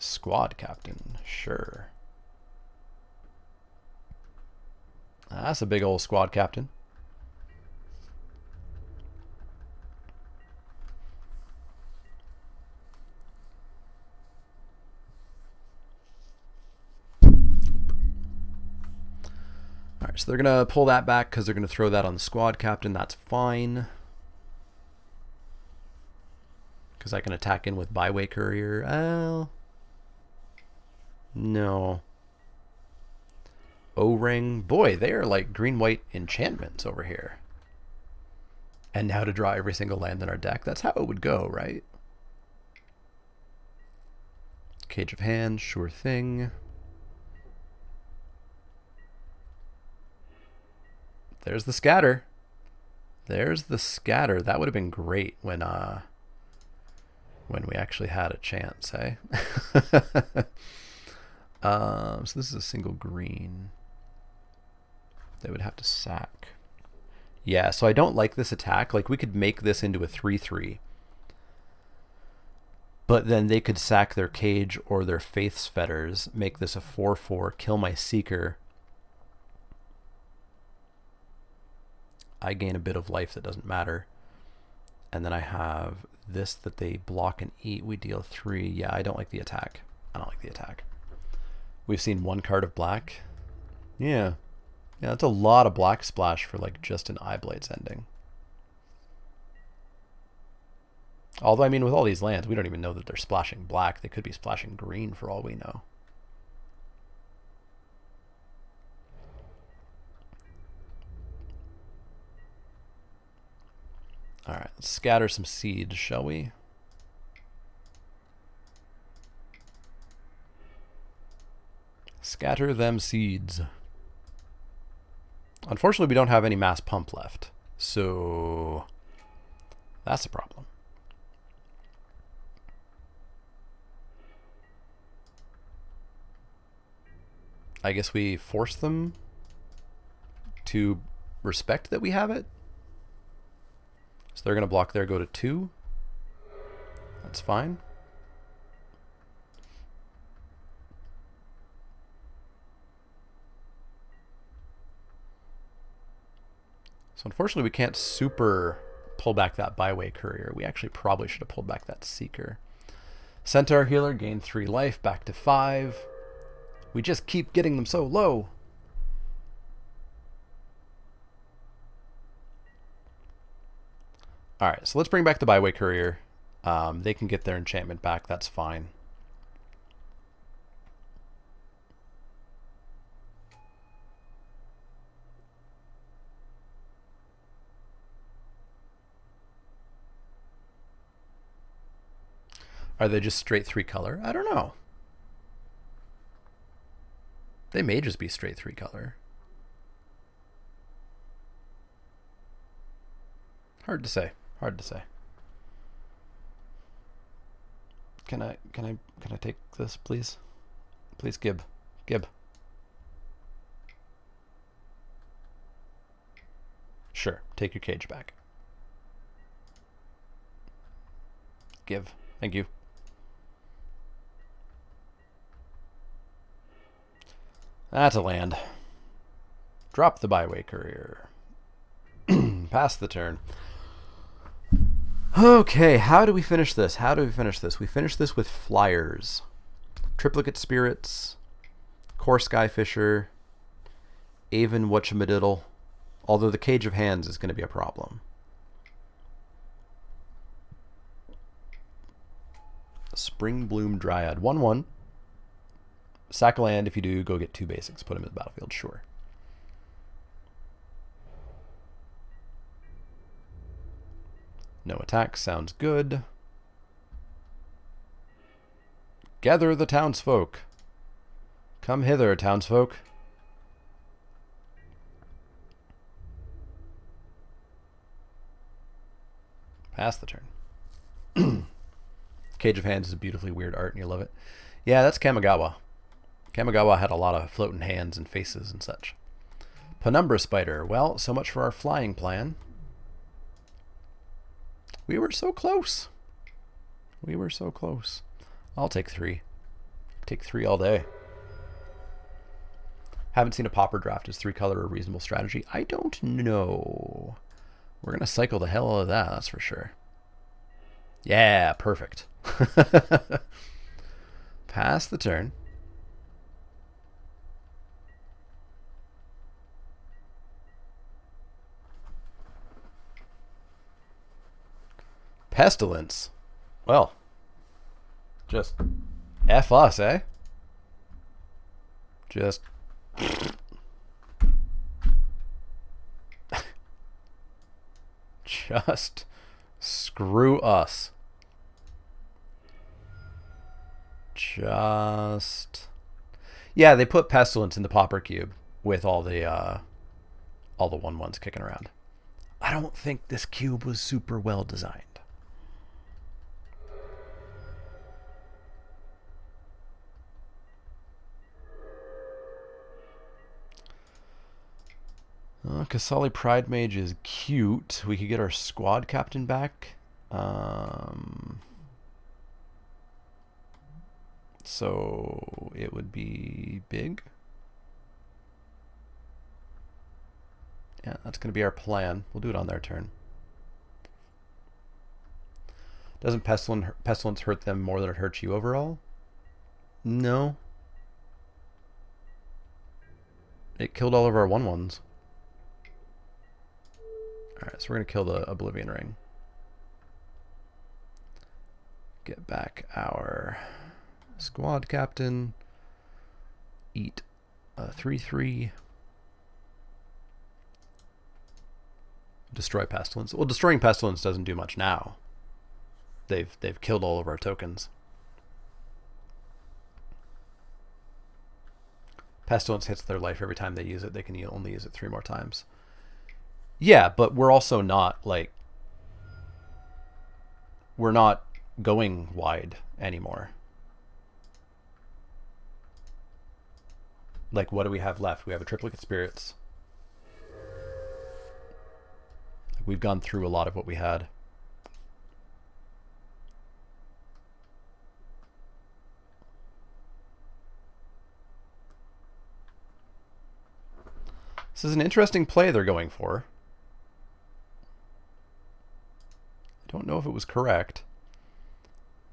Squad captain, sure. That's a big old squad captain. All right, so they're going to pull that back because they're going to throw that on the squad captain. That's fine. Because I can attack in with Byway Courier. Oh. No. O-Ring. Boy, they are like green-white enchantments over here. And now to draw every single land in our deck. That's how it would go, right? Cage of Hands, sure thing. There's the scatter. There's the scatter. That would have been great when we actually had a chance, eh? So this is a single green. They would have to sack. Yeah, so I don't like this attack. Like, we could make this into a 3/3. But then they could sack their Cage or their Faith's Fetters, make this a 4/4, kill my Seeker. I gain a bit of life that doesn't matter. And then I have this that they block and eat. We deal 3. Yeah, I don't like the attack. I don't like the attack. We've seen 1 card of black. Yeah. Yeah, that's a lot of black splash for like just an Eyeblades ending. Although, I mean, with all these lands, we don't even know that they're splashing black. They could be splashing green for all we know. All right, let's scatter some seeds, shall we? Scatter them seeds. Unfortunately, we don't have any mass pump left, so that's a problem. I guess we force them to respect that we have it. So they're going to block there, go to 2. That's fine. So unfortunately, we can't super pull back that Byway Courier. We actually probably should have pulled back that Seeker. Centaur Healer, gain 3 life, back to 5. We just keep getting them so low. All right, so let's bring back the Byway Courier. They can get their enchantment back. That's fine. Are they just straight 3-color? I don't know. They may just be straight 3-color. Hard to say. Hard to say. Can I take this, please? Please, Gib. Gib. Sure. Take your cage back. Give. Thank you. That's a land. Drop the byway courier. Pass the turn. Okay, how do we finish this? How do we finish this? We finish this with flyers. Triplicate Spirits, Core Skyfisher, Aven Whatchamadiddle. Although the Cage of Hands is going to be a problem. Spring Bloom Dryad. 1/1. Sack a land. If you do, go get 2 basics. Put them in the battlefield. Sure. No attack. Sounds good. Gather the townsfolk. Come hither, townsfolk. Pass the turn. Cage of Hands is beautifully weird art, and you love it. Yeah, that's Kamigawa. Kamigawa had a lot of floating hands and faces and such. Penumbra Spider. Well, so much for our flying plan. We were so close. We were so close. I'll take 3. Take 3 all day. Haven't seen a Pauper draft. Is 3-color a reasonable strategy? I don't know. We're going to cycle the hell out of that, that's for sure. Yeah, perfect. Pass the turn. Pestilence. Well, just F us, eh? Just just screw us. Just yeah, they put Pestilence in the Pauper Cube with all the 1/1s kicking around. I don't think this cube was super well designed. Kasali Pride Mage is cute. We could get our squad captain back. So it would be big. Yeah, that's going to be our plan. We'll do it on their turn. Doesn't Pestilence hurt them more than it hurts you overall? No. It killed all of our 1/1s. Alright, so we're going to kill the Oblivion Ring. Get back our squad captain. Eat a 3/3. Destroy Pestilence. Well, destroying Pestilence doesn't do much now. They've killed all of our tokens. Pestilence hits their life every time they use it. They can only use it 3 more times. Yeah, but we're also not, like, we're not going wide anymore. Like, what do we have left? We have a Triplicate Spirits. We've gone through a lot of what we had. This is an interesting play they're going for. I don't know if it was correct.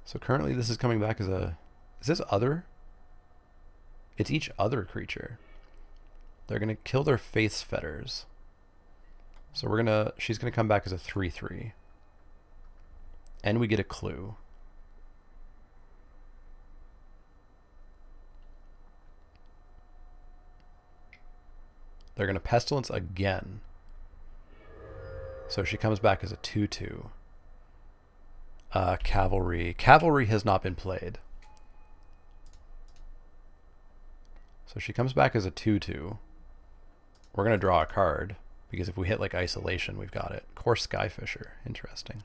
So currently this is coming back as a... Is this other? It's each other creature. They're going to kill their Faith's Fetters. So she's going to come back as a 3/3. And we get a clue. They're going to Pestilence again. So she comes back as a 2/2. Cavalry. Cavalry has not been played. So she comes back as a 2/2. We're going to draw a card, because if we hit like Isolation, we've got it. Course Skyfisher. Interesting.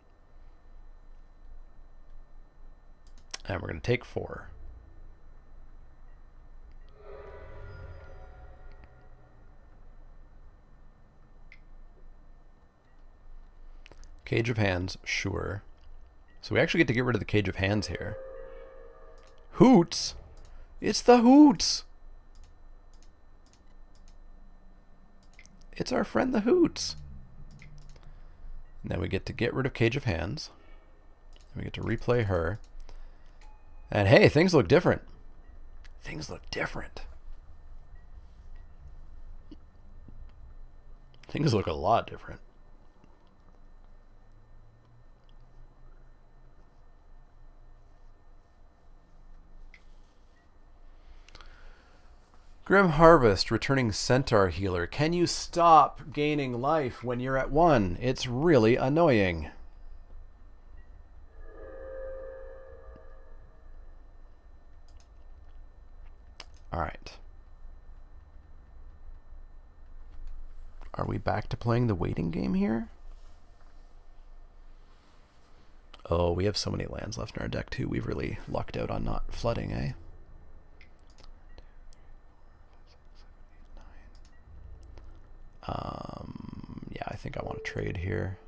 And we're going to take 4. Cage of Hands, sure. So we actually get rid of the Cage of Hands here. Hoots! It's the Hoots! It's our friend the Hoots. And then we get rid of Cage of Hands. We get to replay her. And hey, things look different. Things look different. Things look a lot different. Grim Harvest, returning Centaur Healer. Can you stop gaining life when you're at 1? It's really annoying. Alright. Are we back to playing the waiting game here? Oh, we have so many lands left in our deck too. We've really lucked out on not flooding, eh? Yeah, I think I want to trade here.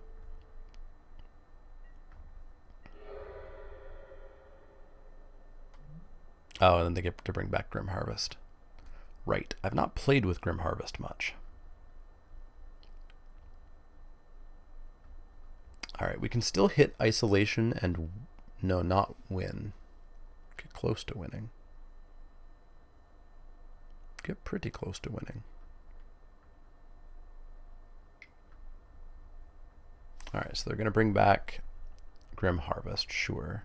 Oh, and then they get to bring back Grim Harvest. Right. I've not played with Grim Harvest much. Alright, we can still hit Isolation and... No, not win. Get close to winning. Get pretty close to winning. Alright, so they're going to bring back Grim Harvest, sure.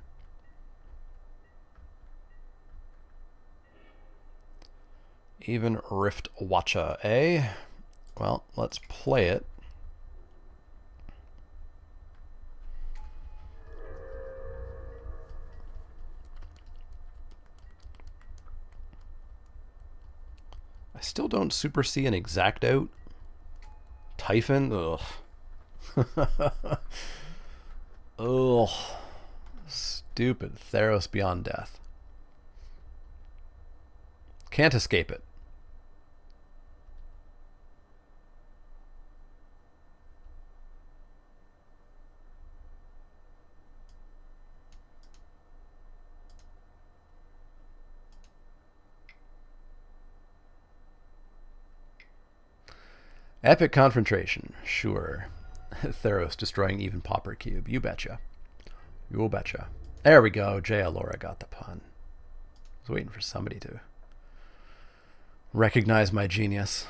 Even Rift Watcha, eh? Well, let's play it. I still don't super see an exact out. Typhon? Ugh. Ugh. Stupid. Theros Beyond Death. Can't escape it. Epic Confrontation, sure. Theros destroying even Pauper Cube. You betcha. You betcha. There we go. J. Alora got the pun. I was waiting for somebody to recognize my genius.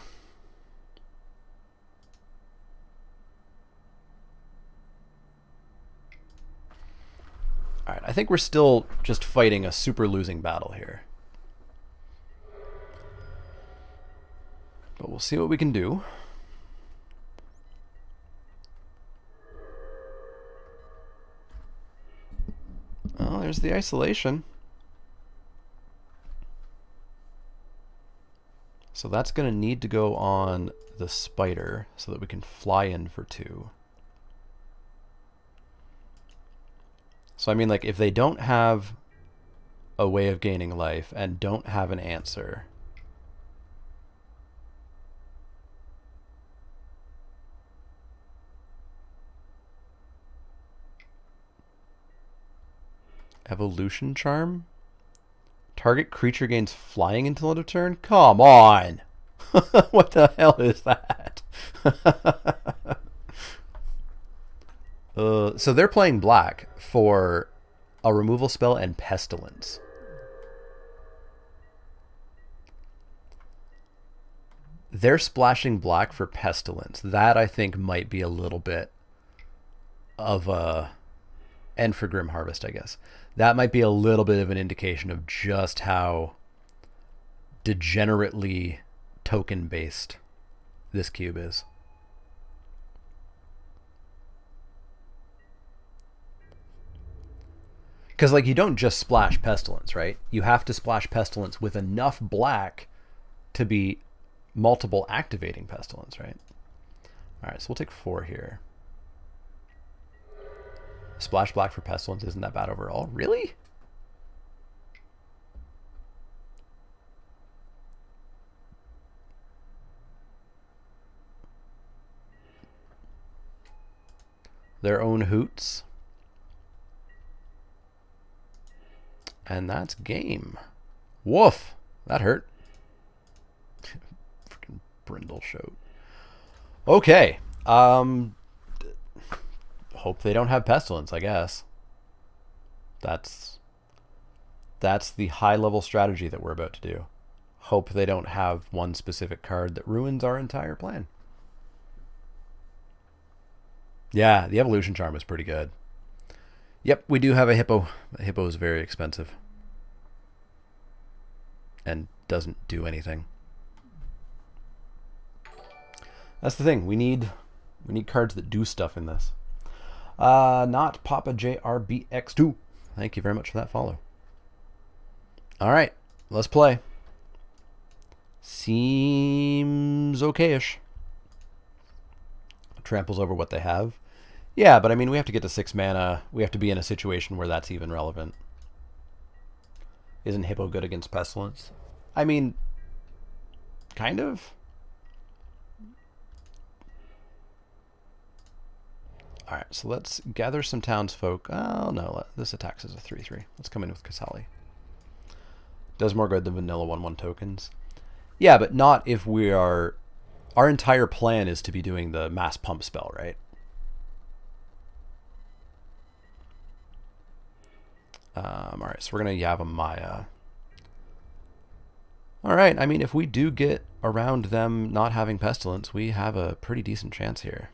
Alright, I think we're still just fighting a super losing battle here. But we'll see what we can do. Oh, there's the Isolation. So that's going to need to go on the Spider so that we can fly in for 2. So I mean, like, if they don't have a way of gaining life and don't have an answer, Evolution Charm? Target creature gains flying until end of turn? Come on! What the hell is that? So they're playing black for a removal spell and Pestilence. They're splashing black for Pestilence. That, I think, might be a little bit of a And for Grim Harvest, I guess. That might be a little bit of an indication of just how degenerately token-based this cube is. Because, like, you don't just splash Pestilence, right? You have to splash Pestilence with enough black to be multiple activating Pestilence, right? All right, so we'll take 4 here. Splash black for Pestilence isn't that bad overall. Really? Their own hoots. And that's game. Woof. That hurt. Freaking brindle shoat. Okay. Hope they don't have Pestilence, I guess. That's the high-level strategy that we're about to do. Hope they don't have one specific card that ruins our entire plan. Yeah, the Evolution Charm is pretty good. Yep, we do have a Hippo. A Hippo is very expensive. And doesn't do anything. That's the thing. We need cards that do stuff in this. Not Papa JRBX2. Thank you very much for that follow. All right, let's play. Seems okay-ish. Tramples over what they have. Yeah, but I mean, we have to get to 6 mana. We have to be in a situation where that's even relevant. Isn't Hippo good against Pestilence? I mean, kind of. All right, so let's gather some townsfolk. Oh, no, this attacks as a 3/3. Let's come in with Kasali. Does more good than vanilla 1/1 tokens. Yeah, but not if we are... Our entire plan is to be doing the mass pump spell, right? All right, so we're going to Yavimaya. All right, I mean, if we do get around them not having Pestilence, we have a pretty decent chance here.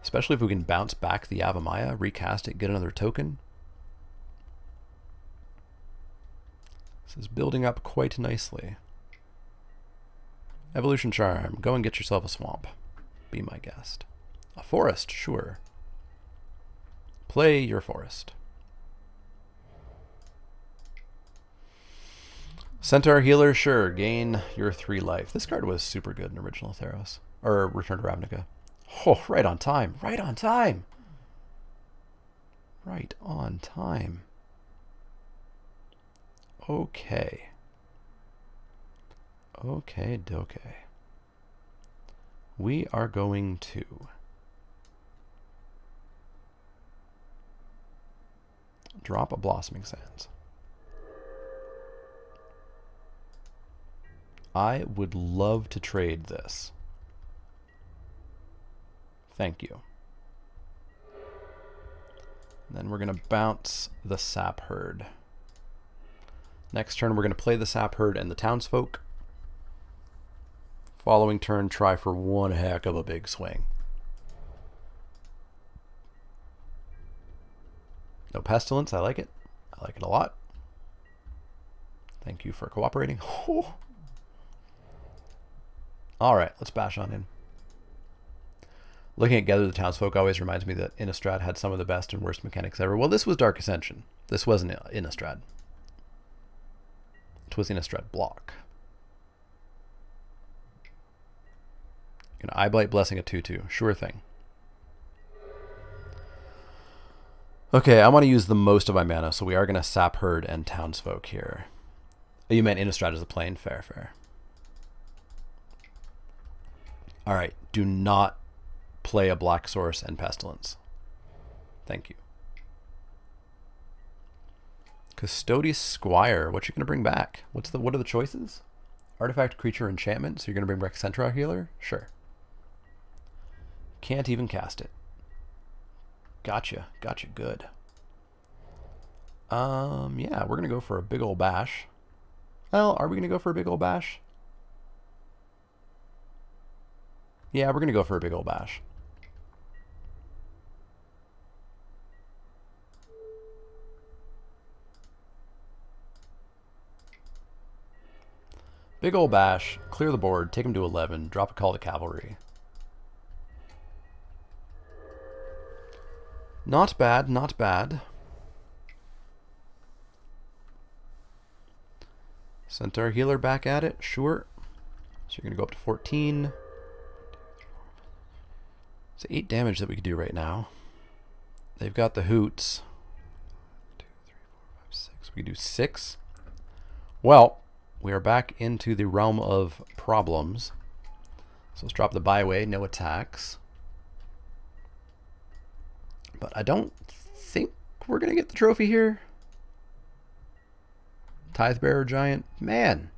Especially if we can bounce back the Yavimaya, recast it, get another token. This is building up quite nicely. Evolution Charm. Go and get yourself a swamp. Be my guest. A forest, sure. Play your forest. Centaur Healer, sure. Gain your 3 life. This card was super good in Original Theros. Or Return to Ravnica. Oh, right on time. Right on time. Right on time. Okay. Okay, doke. We are going to drop a Blossoming Sands. I would love to trade this. Thank you. Then we're going to bounce the Sap Herd. Next turn, we're going to play the Sap Herd and the Townsfolk. Following turn, try for one heck of a big swing. No Pestilence, I like it. I like it a lot. Thank you for cooperating. Oh. All right, let's bash on in. Looking at Gather the Townsfolk always reminds me that Innistrad had some of the best and worst mechanics ever. Well, this was Dark Ascension. This wasn't Innistrad. It was Innistrad block. Gonna Eye Blight Blessing a 2/2. Sure thing. Okay, I want to use the most of my mana, so we are going to Sap Herd and Townsfolk here. Oh, you meant Innistrad as a plane? Fair, fair. Alright, do not play a Black Source and Pestilence. Thank you. Custodious Squire. What you going to bring back? What are the choices? Artifact, Creature, Enchantment. So you're going to bring back Centaur Healer? Sure. Can't even cast it. Gotcha. Gotcha. Good. Yeah, we're going to go for a big ol' bash. Well, are we going to go for a big ol' bash? Yeah, we're going to go for a big ol' bash. Big ol' bash, clear the board, take him to 11, drop a call to cavalry. Not bad, not bad. Centaur healer back at it, sure. So you're going to go up to 14. It's 8 damage that we could do right now. They've got the hoots. 2, 3, 4, 5, 6. We can do 6. Well, we are back into the realm of problems. So let's drop the byway, no attacks. But I don't think we're going to get the trophy here. Tithebearer Giant. Man,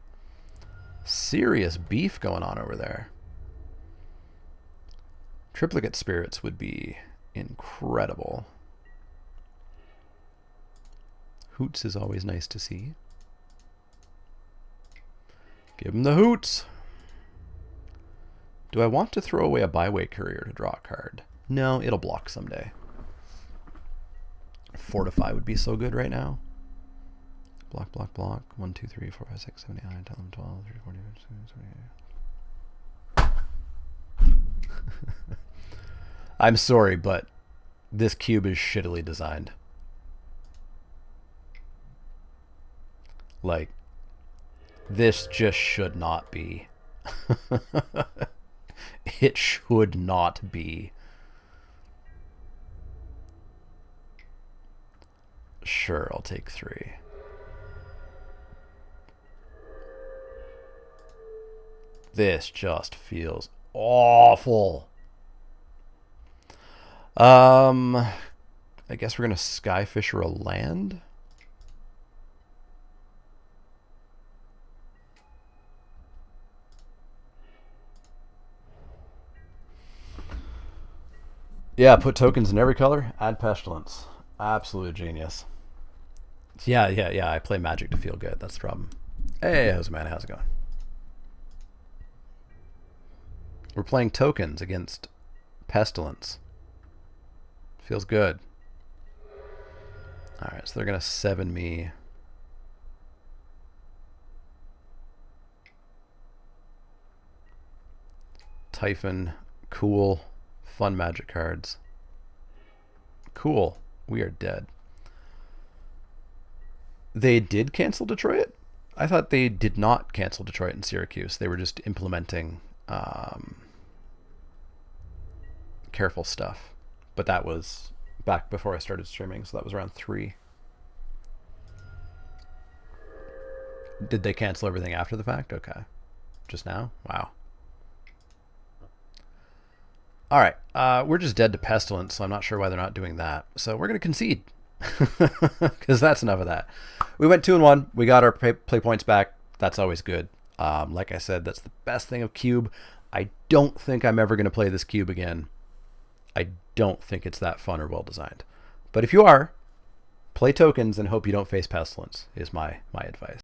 serious beef going on over there. Triplicate Spirits would be incredible. Hoots is always nice to see. Give him the hoots. Do I want to throw away a byway courier to draw a card? No, it'll block someday. Fortify would be so good right now. Block, block, block. 1, 2, 3, 4, 5, 6, 7, 8, 9, 10, 11, 12, 13, 14, 15, 16, 17, 18. I'm sorry, but this cube is shittily designed. Like, this just should not be. It should not be. Sure, I'll take 3. This just feels awful. I guess we're going to Skyfisher a land. Yeah, put tokens in every color, add Pestilence. Absolute genius. Yeah, I play Magic to feel good. That's the problem. Hey, how's it going? We're playing tokens against Pestilence. Feels good. Alright, so they're going to 7 me. Typhon. Cool. Fun Magic cards. Cool. We are dead. They did cancel Detroit? I thought they did not cancel Detroit and Syracuse. They were just implementing careful stuff. But that was back before I started streaming, so that was around 3. Did they cancel everything after the fact? Okay. Just now? Wow. Alright, we're just dead to Pestilence, so I'm not sure why they're not doing that. So we're going to concede. Because that's enough of that. We went 2-1. We got our play points back. That's always good. Like I said, that's the best thing of Cube. I don't think I'm ever going to play this Cube again. I don't think it's that fun or well designed. But if you are, play tokens and hope you don't face Pestilence is my advice.